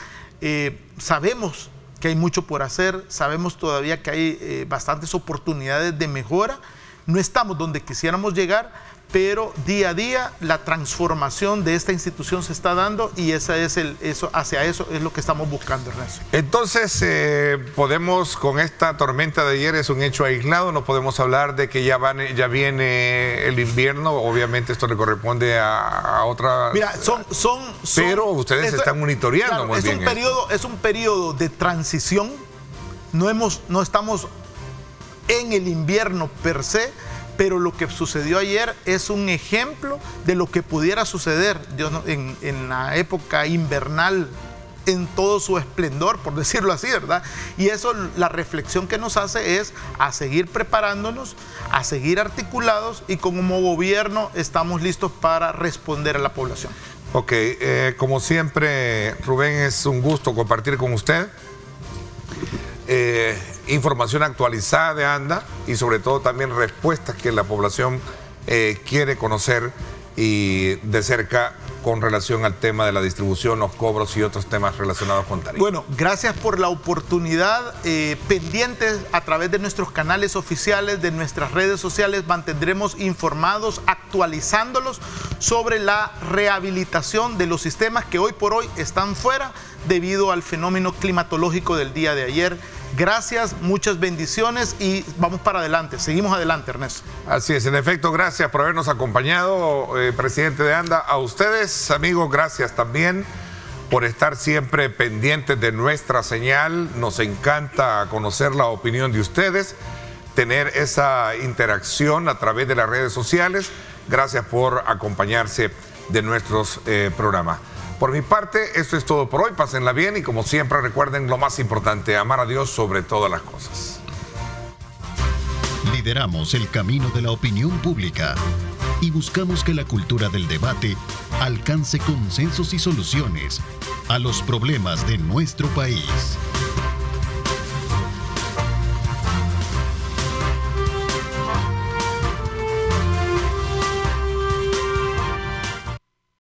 sabemos que hay mucho por hacer, sabemos todavía que hay bastantes oportunidades de mejora, no estamos donde quisiéramos llegar, pero día a día la transformación de esta institución se está dando, y hacia eso es lo que estamos buscando, Ernesto. Entonces, podemos, con esta tormenta de ayer, es un hecho aislado, no podemos hablar de que ya viene el invierno, obviamente esto le corresponde a otra... Mira, pero ustedes están monitoreando, claro, muy bien. Es un periodo de transición, no estamos en el invierno per se, pero lo que sucedió ayer es un ejemplo de lo que pudiera suceder en la época invernal en todo su esplendor, por decirlo así, ¿verdad? Y eso, la reflexión que nos hace es a seguir preparándonos, a seguir articulados, y como gobierno estamos listos para responder a la población. Ok, como siempre, Rubén, es un gusto compartir con usted. Información actualizada de ANDA y sobre todo también respuestas que la población quiere conocer y de cerca con relación al tema de la distribución, los cobros y otros temas relacionados con tarifas. Bueno, gracias por la oportunidad. Pendientes a través de nuestros canales oficiales, de nuestras redes sociales, mantendremos informados, actualizándolos sobre la rehabilitación de los sistemas que hoy por hoy están fuera debido al fenómeno climatológico del día de ayer. Gracias, muchas bendiciones y vamos para adelante. Seguimos adelante, Ernesto. Así es, en efecto, gracias por habernos acompañado, presidente de ANDA. A ustedes, amigos, gracias también por estar siempre pendientes de nuestra señal. Nos encanta conocer la opinión de ustedes, tener esa interacción a través de las redes sociales. Gracias por acompañarse de nuestros programas. Por mi parte, esto es todo por hoy. Pásenla bien y, como siempre, recuerden lo más importante: amar a Dios sobre todas las cosas. Lideramos el camino de la opinión pública. y buscamos que la cultura del debate alcance consensos y soluciones a los problemas de nuestro país.